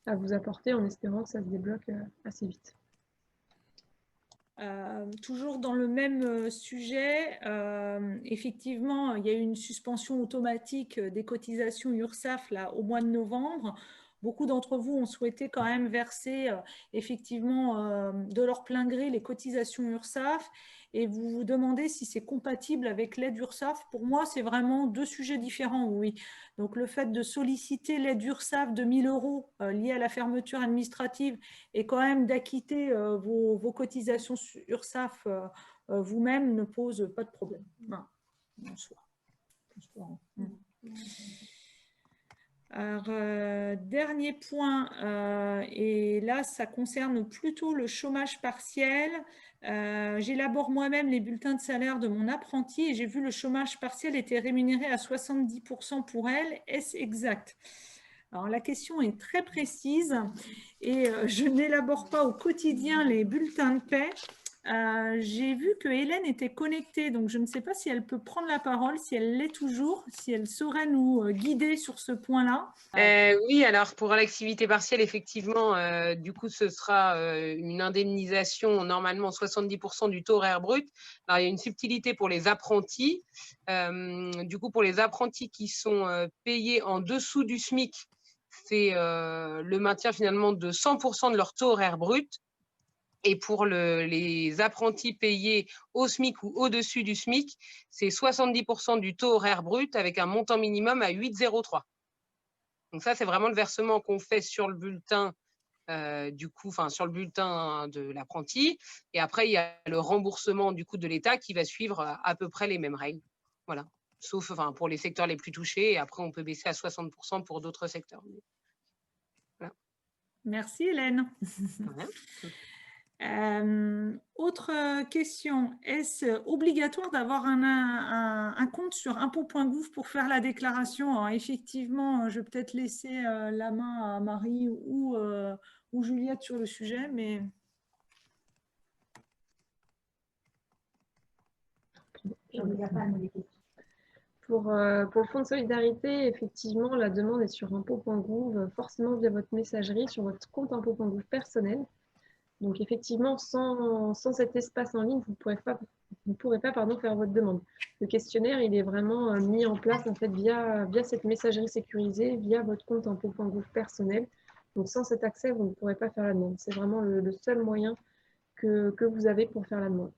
à vous apporter en espérant que ça se débloque assez vite. Toujours dans le même sujet, effectivement, il y a eu une suspension automatique des cotisations URSSAF là, au mois de novembre. Beaucoup d'entre vous ont souhaité quand même verser effectivement de leur plein gré les cotisations URSSAF et vous vous demandez si c'est compatible avec l'aide URSSAF. Pour moi, c'est vraiment deux sujets différents, oui. Donc, le fait de solliciter l'aide URSSAF de 1 000 € liée à la fermeture administrative et quand même d'acquitter vos cotisations URSSAF vous-même ne pose pas de problème. Non, en soi. Alors, dernier point, et là, ça concerne plutôt le chômage partiel. J'élabore moi-même les bulletins de salaire de mon apprenti et j'ai vu le chômage partiel était rémunéré à 70% pour elle. Est-ce exact? Alors, la question est très précise et je n'élabore pas au quotidien les bulletins de paie. J'ai vu que Hélène était connectée, donc je ne sais pas si elle peut prendre la parole, si elle l'est toujours, si elle saurait nous guider sur ce point-là. Oui, alors pour l'activité partielle, effectivement, du coup, ce sera une indemnisation normalement 70% du taux horaire brut. Alors, il y a une subtilité pour les apprentis. Du coup, pour les apprentis qui sont payés en dessous du SMIC, c'est le maintien finalement de 100% de leur taux horaire brut. Et pour les apprentis payés au SMIC ou au-dessus du SMIC, c'est 70% du taux horaire brut avec un montant minimum à 8,03. Donc ça, c'est vraiment le versement qu'on fait sur le bulletin, sur le bulletin de l'apprenti. Et après, il y a le remboursement du coup de l'État qui va suivre à peu près les mêmes règles. Voilà. Sauf pour les secteurs les plus touchés. Et après, on peut baisser à 60% pour d'autres secteurs. Voilà. Merci Hélène. Ouais. Autre question, est-ce obligatoire d'avoir un compte sur impôts.gouv pour faire la déclaration? Alors, effectivement, je vais peut-être laisser la main à Marie ou Juliette sur le sujet, mais... Pour le fonds de solidarité, effectivement, la demande est sur impôts.gouv, forcément via votre messagerie, sur votre compte impôts.gouv personnel. Donc, effectivement, sans cet espace en ligne, vous ne pourrez pas faire votre demande. Le questionnaire, il est vraiment mis en place en fait, via cette messagerie sécurisée, via votre compte impôts.gouv personnel. Donc, sans cet accès, vous ne pourrez pas faire la demande. C'est vraiment le seul moyen que vous avez pour faire la demande.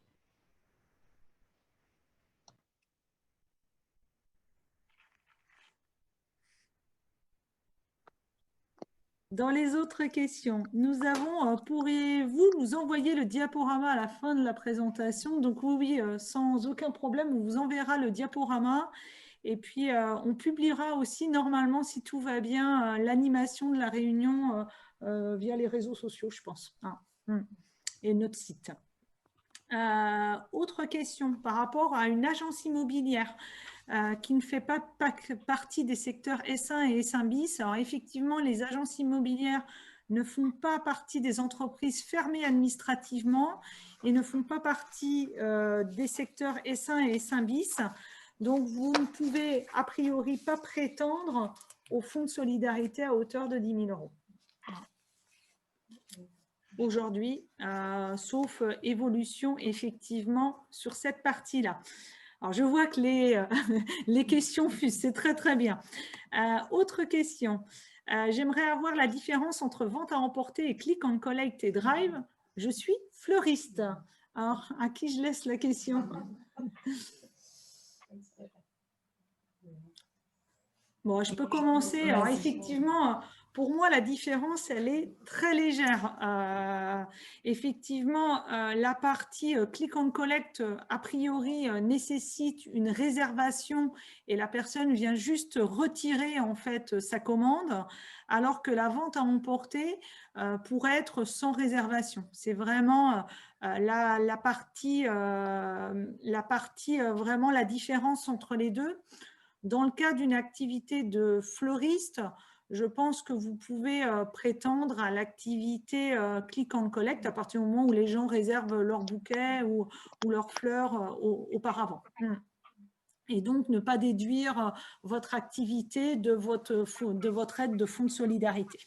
Dans les autres questions, nous avons, pourriez-vous nous envoyer le diaporama à la fin de la présentation? Donc oui, sans aucun problème, on vous enverra le diaporama. Et puis, on publiera aussi, normalement, si tout va bien, l'animation de la réunion via les réseaux sociaux, je pense, hein, et notre site. Autre question, par rapport à une agence immobilière qui ne fait pas partie des secteurs S1 et S1 bis. Alors, effectivement, les agences immobilières ne font pas partie des entreprises fermées administrativement et ne font pas partie des secteurs S1 et S1 bis. Donc, vous ne pouvez a priori pas prétendre au fonds de solidarité à hauteur de 10 000 €. Aujourd'hui, sauf évolution effectivement sur cette partie-là. Alors, je vois que les questions fusent, c'est très, très bien. Autre question. J'aimerais avoir la différence entre vente à emporter et click and collect et drive. Je suis fleuriste. Alors, à qui je laisse la question? Bon, je peux commencer. Alors, effectivement, pour moi, la différence, elle est très légère. Effectivement, la partie click and collect, a priori, nécessite une réservation et la personne vient juste retirer en fait sa commande, alors que la vente à emporter pourrait être sans réservation. C'est vraiment la partie vraiment la différence entre les deux. Dans le cas d'une activité de fleuriste, je pense que vous pouvez prétendre à l'activité click and collect à partir du moment où les gens réservent leur bouquet ou leurs fleurs auparavant. Et donc, ne pas déduire votre activité de votre aide de fonds de solidarité.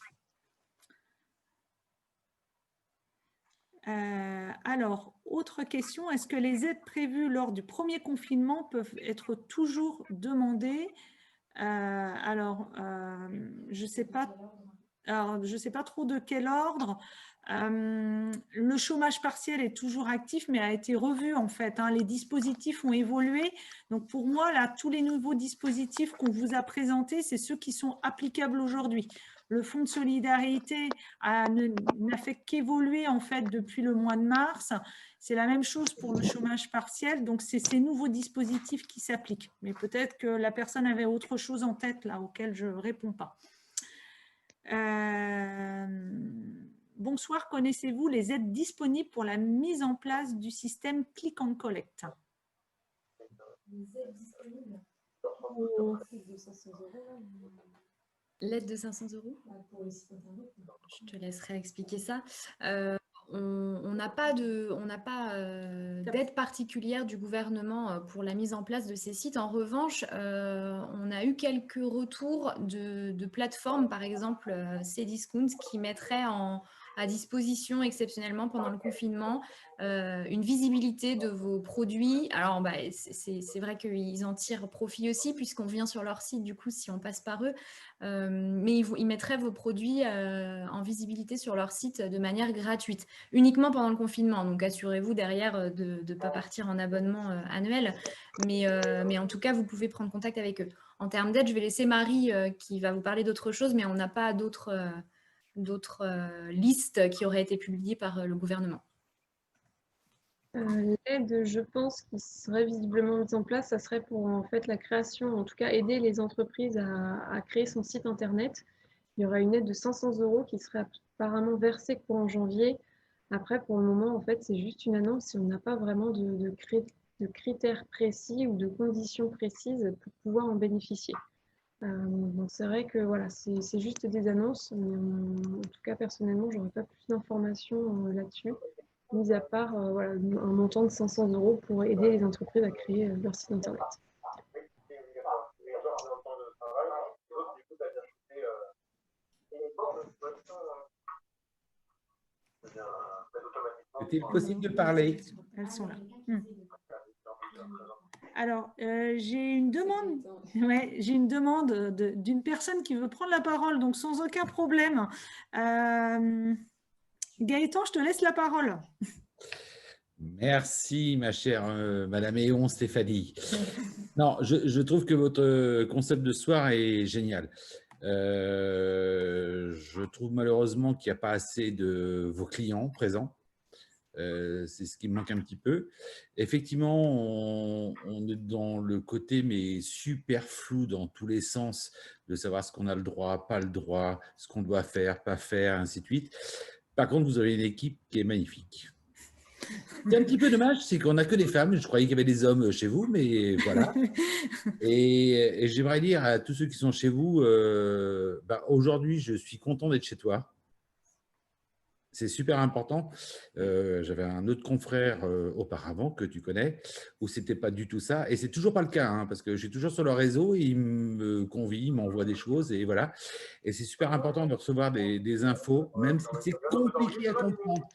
Alors, autre question, est-ce que les aides prévues lors du premier confinement peuvent être toujours demandées? Je ne sais pas trop de quel ordre. Le chômage partiel est toujours actif, mais a été revu en fait. Les dispositifs ont évolué. Donc pour moi, là, tous les nouveaux dispositifs qu'on vous a présentés, c'est ceux qui sont applicables aujourd'hui. Le fonds de solidarité n'a fait qu'évoluer en fait depuis le mois de mars. C'est la même chose pour le chômage partiel. Donc c'est ces nouveaux dispositifs qui s'appliquent. Mais peut-être que la personne avait autre chose en tête là auquel je ne réponds pas. Bonsoir, connaissez-vous les aides disponibles pour la mise en place du système Click and Collect? L'aide de 500 €? Je te laisserai expliquer ça. On n'a pas d'aide particulière du gouvernement pour la mise en place de ces sites. En revanche, on a eu quelques retours de plateformes, par exemple Cdiscount, qui mettraient à disposition exceptionnellement pendant le confinement une visibilité de vos produits. Alors, c'est vrai qu'ils en tirent profit aussi puisqu'on vient sur leur site, du coup, si on passe par eux. Mais ils mettraient vos produits en visibilité sur leur site de manière gratuite, uniquement pendant le confinement. Donc, assurez-vous derrière de ne pas partir en abonnement annuel. Mais en tout cas, vous pouvez prendre contact avec eux. En termes d'aide, je vais laisser Marie qui va vous parler d'autre chose, mais on n'a pas d'autres listes qui auraient été publiées par le gouvernement. L'aide, je pense, qui serait visiblement mise en place, ça serait pour en fait la création, en tout cas aider les entreprises à créer son site internet. Il y aura une aide de 500 € qui serait apparemment versée courant janvier. Après, pour le moment, en fait, c'est juste une annonce et on n'a pas vraiment de critères précis ou de conditions précises pour pouvoir en bénéficier. Donc c'est vrai que voilà, c'est juste des annonces, mais en tout cas, personnellement, je n'aurais pas plus d'informations là-dessus, mis à part voilà, un montant de 500 € pour aider les entreprises à créer leur site internet. Est-il possible de parler? Elles sont là. Alors, j'ai une demande d'une personne qui veut prendre la parole, donc sans aucun problème. Gaëtan, je te laisse la parole. Merci, ma chère Madame Éon Stéphanie. Non, je trouve que votre concept de soir est génial. Je trouve malheureusement qu'il n'y a pas assez de vos clients présents. C'est ce qui me manque un petit peu. Effectivement, on est dans le côté mais super flou dans tous les sens de savoir ce qu'on a le droit, pas le droit, ce qu'on doit faire, pas faire, ainsi de suite. Par contre, vous avez une équipe qui est magnifique. C'est un petit peu dommage, c'est qu'on n'a que des femmes. Je croyais qu'il y avait des hommes chez vous, mais voilà. Et j'aimerais dire à tous ceux qui sont chez vous, aujourd'hui, je suis content d'être chez toi. C'est super important. J'avais un autre confrère auparavant que tu connais, où ce n'était pas du tout ça. Et ce n'est toujours pas le cas, hein, parce que je suis toujours sur le réseau, ils me convient, ils m'envoient des choses, et voilà. Et c'est super important de recevoir des infos, même si c'est compliqué à comprendre,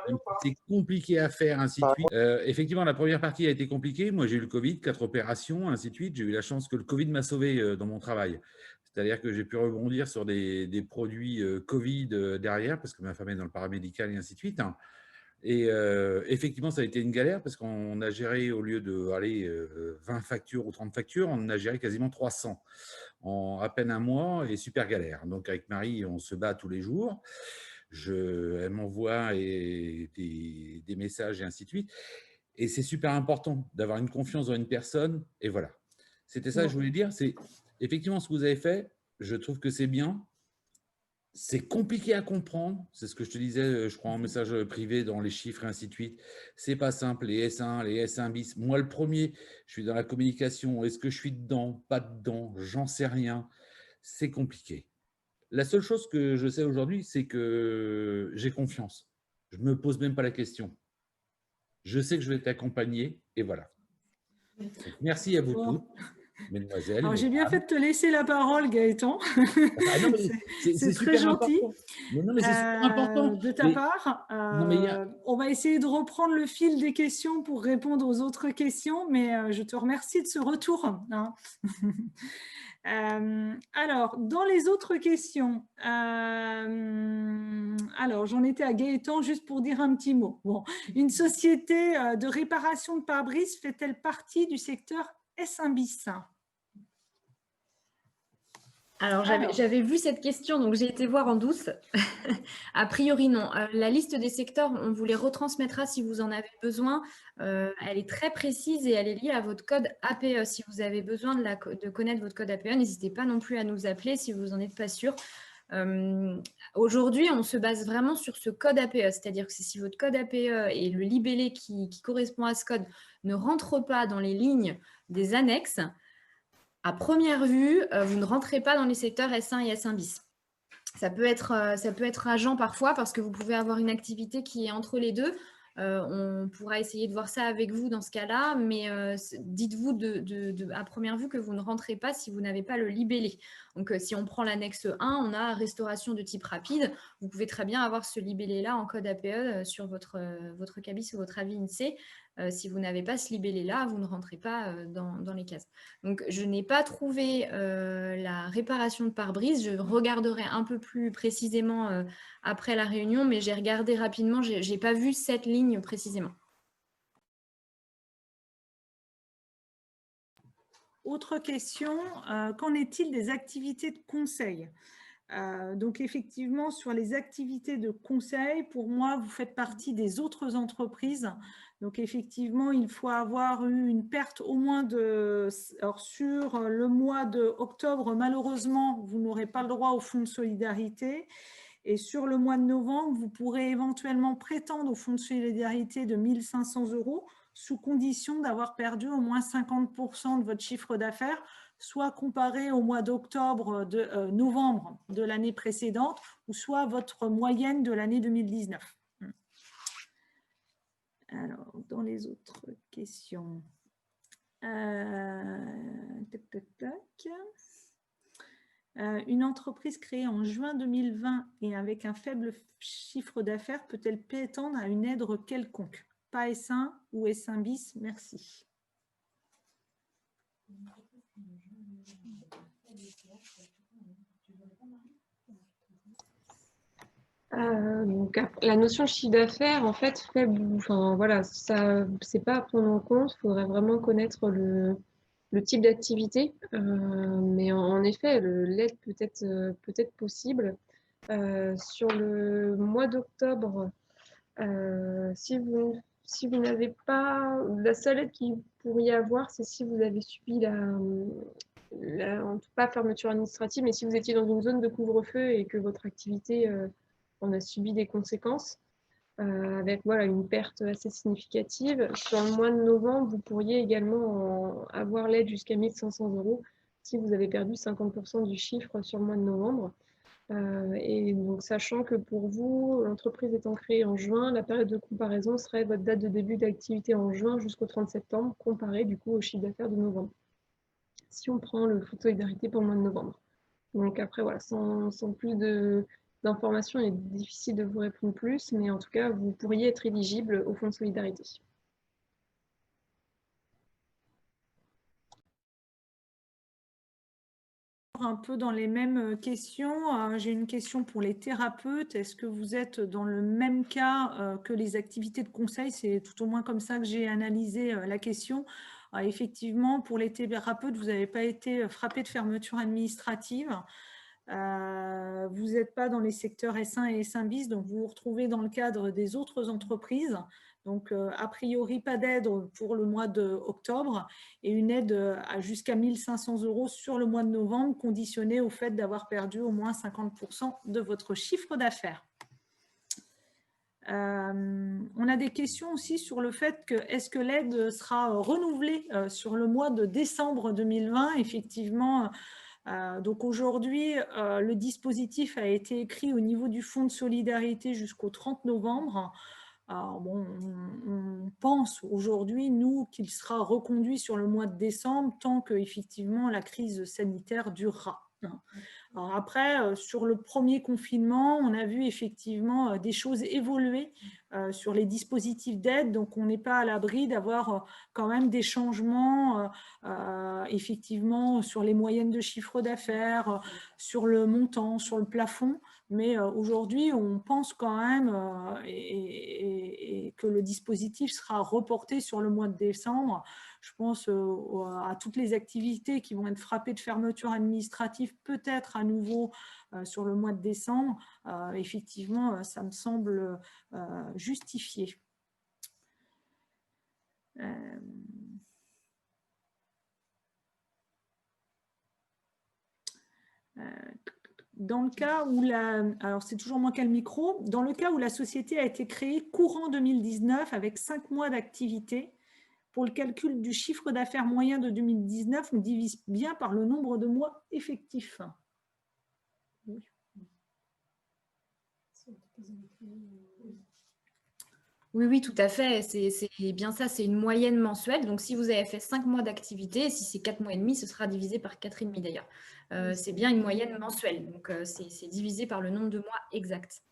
même si c'est compliqué à faire, ainsi de suite. Effectivement, la première partie a été compliquée. Moi, j'ai eu le Covid, 4 opérations, ainsi de suite. J'ai eu la chance que le Covid m'a sauvé dans mon travail. C'est-à-dire que j'ai pu rebondir sur des produits Covid derrière, parce que ma femme est dans le paramédical et ainsi de suite. Et effectivement, ça a été une galère, parce qu'on a géré, au lieu de 20 factures ou 30 factures, on a géré quasiment 300 en à peine un mois, et super galère. Donc avec Marie, on se bat tous les jours. Elle m'envoie des messages et ainsi de suite. Et c'est super important d'avoir une confiance dans une personne. Et voilà. C'était ça que je voulais dire. C'est effectivement ce que vous avez fait. Je trouve que c'est bien. C'est compliqué à comprendre. C'est ce que je te disais, je crois, en message privé dans les chiffres et ainsi de suite. C'est pas simple. Les S1, les S1 bis. Moi, le premier, je suis dans la communication. Est-ce que je suis dedans? Pas dedans? J'en sais rien. C'est compliqué. La seule chose que je sais aujourd'hui, c'est que j'ai confiance. Je ne me pose même pas la question. Je sais que je vais être accompagné et voilà. Donc, merci à vous toutes, mesdemoiselles. Alors, j'ai bien fait de te laisser la parole, Gaëtan. C'est très gentil non, mais c'est super important. De ta part. On va essayer de reprendre le fil des questions pour répondre aux autres questions, mais je te remercie de ce retour. Hein. Alors, dans les autres questions, alors j'en étais à Gaëtan juste pour dire un petit mot. Bon, une société de réparation de pare-brise fait-elle partie du secteur S1 bis? Alors, j'avais vu cette question, donc j'ai été voir en douce. A priori, non. La liste des secteurs, on vous les retransmettra si vous en avez besoin. Elle est très précise et elle est liée à votre code APE. Si vous avez besoin de connaître votre code APE, n'hésitez pas non plus à nous appeler si vous n'en êtes pas sûr. Aujourd'hui, on se base vraiment sur ce code APE, c'est-à-dire que si votre code APE et le libellé qui correspond à ce code ne rentrent pas dans les lignes des annexes, à première vue, vous ne rentrez pas dans les secteurs S1 et S1 bis. Ça peut être rageant parfois parce que vous pouvez avoir une activité qui est entre les deux. On pourra essayer de voir ça avec vous dans ce cas-là, mais dites-vous à première vue que vous ne rentrez pas si vous n'avez pas le libellé. Donc, si on prend l'annexe 1, on a restauration de type rapide. Vous pouvez très bien avoir ce libellé-là en code APE sur votre CABIS ou votre avis INSEE. Si vous n'avez pas ce libellé-là, vous ne rentrez pas dans les cases. Donc, je n'ai pas trouvé la réparation de pare-brise. Je regarderai un peu plus précisément après la réunion, mais j'ai regardé rapidement. Je n'ai pas vu cette ligne précisément. Autre question, qu'en est-il des activités de conseil? Donc, effectivement, sur les activités de conseil, pour moi, vous faites partie des autres entreprises. Donc, effectivement, il faut avoir eu une perte au moins de… Alors, sur le mois d'octobre, malheureusement, vous n'aurez pas le droit au fonds de solidarité. Et sur le mois de novembre, vous pourrez éventuellement prétendre au fonds de solidarité de 1 500 € sous condition d'avoir perdu au moins 50% de votre chiffre d'affaires, soit comparé au mois d'octobre, de novembre de l'année précédente, ou soit votre moyenne de l'année 2019. Alors, dans les autres questions, une entreprise créée en juin 2020 et avec un faible chiffre d'affaires peut-elle prétendre à une aide quelconque? Pas S1 ou S1 bis, merci. Donc, la notion de chiffre d'affaires, en fait, faible, enfin voilà, ça, c'est pas à prendre en compte. Il faudrait vraiment connaître le type d'activité. Mais en effet, l'aide peut être possible. Sur le mois d'octobre, si vous n'avez pas, la seule aide qu'il pourrait y avoir, c'est si vous avez subi en tout cas fermeture administrative, mais si vous étiez dans une zone de couvre-feu et que votre activité on a subi des conséquences, avec voilà, une perte assez significative. Sur le mois de novembre, vous pourriez également avoir l'aide jusqu'à 1 500 € si vous avez perdu 50% du chiffre sur le mois de novembre. Et donc, sachant que pour vous, l'entreprise étant créée en juin, la période de comparaison serait votre date de début d'activité en juin jusqu'au 30 septembre, comparé du coup au chiffre d'affaires de novembre. Si on prend le fonds de solidarité pour le mois de novembre. Donc après, voilà, sans plus d'informations, il est difficile de vous répondre plus, mais en tout cas, vous pourriez être éligible au fonds de solidarité. Un peu dans les mêmes questions, j'ai une question pour les thérapeutes. Est-ce que vous êtes dans le même cas que les activités de conseil? C'est tout au moins comme ça que j'ai analysé la question. Effectivement, pour les thérapeutes, vous n'avez pas été frappé de fermeture administrative. Vous n'êtes pas dans les secteurs S1 et S1 bis, donc vous vous retrouvez dans le cadre des autres entreprises. Donc, a priori, pas d'aide pour le mois d'octobre et une aide à jusqu'à 1 500 € sur le mois de novembre, conditionnée au fait d'avoir perdu au moins 50% de votre chiffre d'affaires. On a des questions aussi sur le fait que est-ce que l'aide sera renouvelée sur le mois de décembre 2020. Effectivement, donc aujourd'hui, le dispositif a été écrit au niveau du fonds de solidarité jusqu'au 30 novembre. Alors bon, on pense aujourd'hui, nous, qu'il sera reconduit sur le mois de décembre tant que effectivement la crise sanitaire durera. Alors après, sur le premier confinement, on a vu effectivement des choses évoluer sur les dispositifs d'aide, donc on n'est pas à l'abri d'avoir quand même des changements effectivement sur les moyennes de chiffre d'affaires, sur le montant, sur le plafond, mais aujourd'hui on pense quand même et que le dispositif sera reporté sur le mois de décembre. Je pense à toutes les activités qui vont être frappées de fermeture administrative, peut-être à nouveau sur le mois de décembre. Effectivement, ça me semble justifié. dans le cas où alors c'est toujours moi qui ai le micro, dans le cas où la société a été créée courant 2019 avec 5 mois d'activité, pour le calcul du chiffre d'affaires moyen de 2019, on divise bien par le nombre de mois effectifs. Oui. Oui, tout à fait. C'est bien ça, c'est une moyenne mensuelle. Donc, si vous avez fait 5 mois d'activité, si c'est 4 mois et demi, ce sera divisé par 4,5 d'ailleurs. C'est bien une moyenne mensuelle. Donc, c'est divisé par le nombre de mois exact.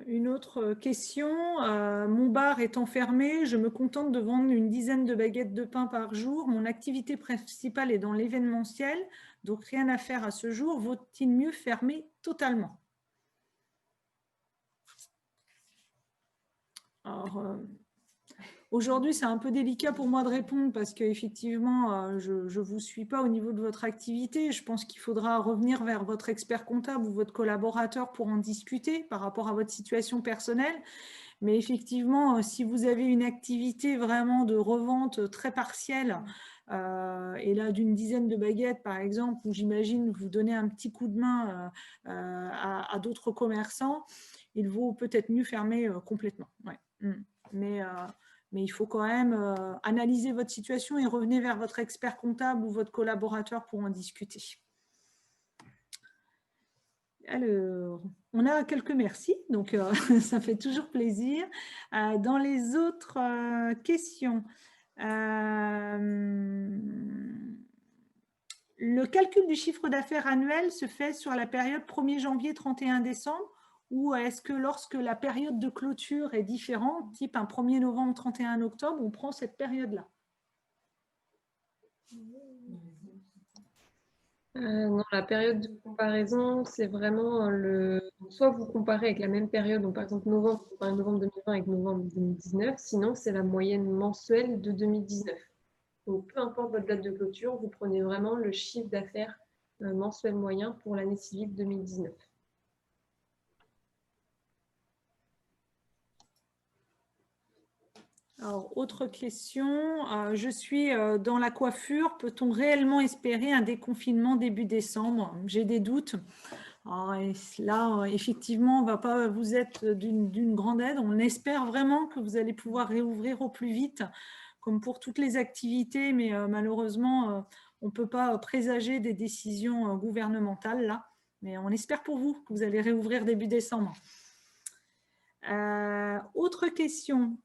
Une autre question. Mon bar étant fermé, je me contente de vendre une dizaine de baguettes de pain par jour. Mon activité principale est dans l'événementiel, donc rien à faire à ce jour. Vaut-il mieux fermer totalement? Alors, aujourd'hui, c'est un peu délicat pour moi de répondre parce qu'effectivement, je ne vous suis pas au niveau de votre activité. Je pense qu'il faudra revenir vers votre expert comptable ou votre collaborateur pour en discuter par rapport à votre situation personnelle. Mais effectivement, si vous avez une activité vraiment de revente très partielle, et là d'une dizaine de baguettes par exemple, où j'imagine vous donnez un petit coup de main à d'autres commerçants, il vaut peut-être mieux fermer complètement. Ouais. Mais il faut quand même analyser votre situation et revenir vers votre expert comptable ou votre collaborateur pour en discuter. Alors, on a quelques merci, donc ça fait toujours plaisir. Dans les autres questions, le calcul du chiffre d'affaires annuel se fait sur la période 1er janvier 31 décembre, ou est-ce que lorsque la période de clôture est différente, type un 1er novembre 31 octobre, on prend cette période-là? Non, la période de comparaison, c'est vraiment soit vous comparez avec la même période, donc par exemple novembre, vous comparez novembre 2020 avec novembre 2019, sinon c'est la moyenne mensuelle de 2019. Donc peu importe votre date de clôture, vous prenez vraiment le chiffre d'affaires mensuel moyen pour l'année civile 2019. Alors, autre question, je suis dans la coiffure, peut-on réellement espérer un déconfinement début décembre? J'ai des doutes. Alors, et là, effectivement, on ne va pas vous être d'une grande aide. On espère vraiment que vous allez pouvoir réouvrir au plus vite, comme pour toutes les activités, mais malheureusement, on ne peut pas présager des décisions gouvernementales là. Mais on espère pour vous que vous allez réouvrir début décembre. Autre question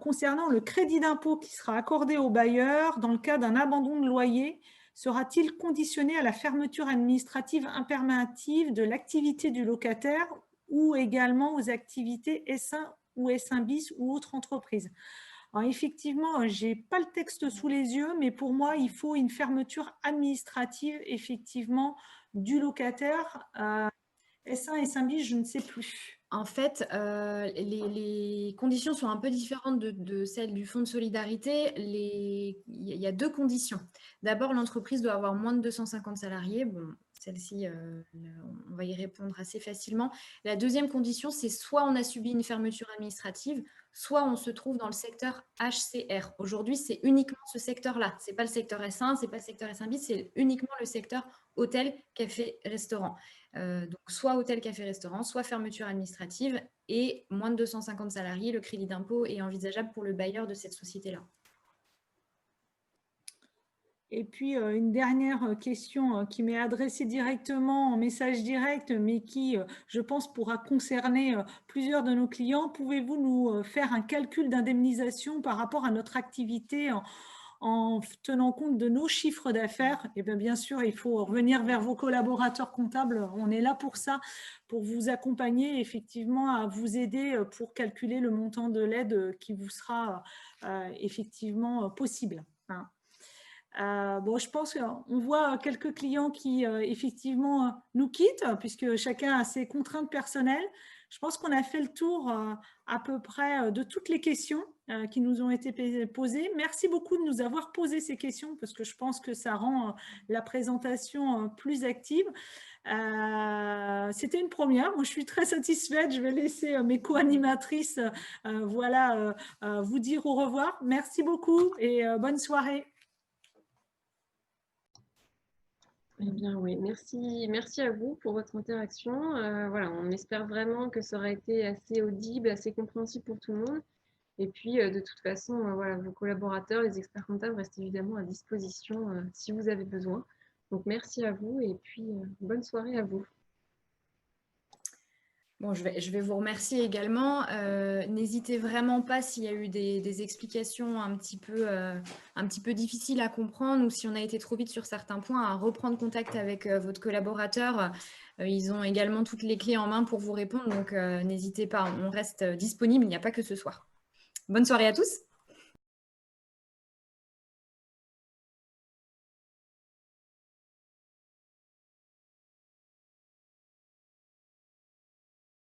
concernant le crédit d'impôt qui sera accordé aux bailleurs dans le cas d'un abandon de loyer, sera-t-il conditionné à la fermeture administrative impérative de l'activité du locataire ou également aux activités S1 ou S1 bis ou autres entreprises? Alors effectivement, je n'ai pas le texte sous les yeux, mais pour moi, il faut une fermeture administrative effectivement du locataire. S1 et S1 bis, je ne sais plus. En fait, les conditions sont un peu différentes de celles du Fonds de solidarité. Il y a 2 conditions. D'abord, l'entreprise doit avoir moins de 250 salariés. Bon, celle-ci, on va y répondre assez facilement. La deuxième condition, c'est soit on a subi une fermeture administrative, soit on se trouve dans le secteur HCR. Aujourd'hui, c'est uniquement ce secteur-là. Ce n'est pas le secteur S1, ce n'est pas le secteur S1 bis, c'est uniquement le secteur hôtel, café, restaurant. Donc, soit hôtel, café, restaurant, soit fermeture administrative et moins de 250 salariés. Le crédit d'impôt est envisageable pour le bailleur de cette société-là. Et puis, une dernière question qui m'est adressée directement en message direct, mais qui, je pense, pourra concerner plusieurs de nos clients. Pouvez-vous nous faire un calcul d'indemnisation par rapport à notre activité en tenant compte de nos chiffres d'affaires? Et bien sûr, il faut revenir vers vos collaborateurs comptables. On est là pour ça, pour vous accompagner, effectivement, à vous aider pour calculer le montant de l'aide qui vous sera effectivement possible. Hein. Bon, je pense qu'on voit quelques clients qui effectivement nous quittent puisque chacun a ses contraintes personnelles. Je pense qu'on a fait le tour à peu près de toutes les questions qui nous ont été posées. Merci beaucoup de nous avoir posé ces questions parce que je pense que ça rend la présentation plus active. C'était une première. Moi, je suis très satisfaite. Je vais laisser mes co-animatrices vous dire au revoir. Merci beaucoup et bonne soirée. Eh bien, oui, merci à vous pour votre interaction. Voilà, on espère vraiment que ça aura été assez audible, assez compréhensible pour tout le monde. Et puis, de toute façon, voilà, vos collaborateurs, les experts comptables restent évidemment à disposition si vous avez besoin. Donc, merci à vous et puis bonne soirée à vous. Bon, je vais vous remercier également. N'hésitez vraiment pas s'il y a eu des explications un petit peu difficiles à comprendre ou si on a été trop vite sur certains points, à reprendre contact avec votre collaborateur. Ils ont également toutes les clés en main pour vous répondre, donc n'hésitez pas, on reste disponible, il n'y a pas que ce soir. Bonne soirée à tous.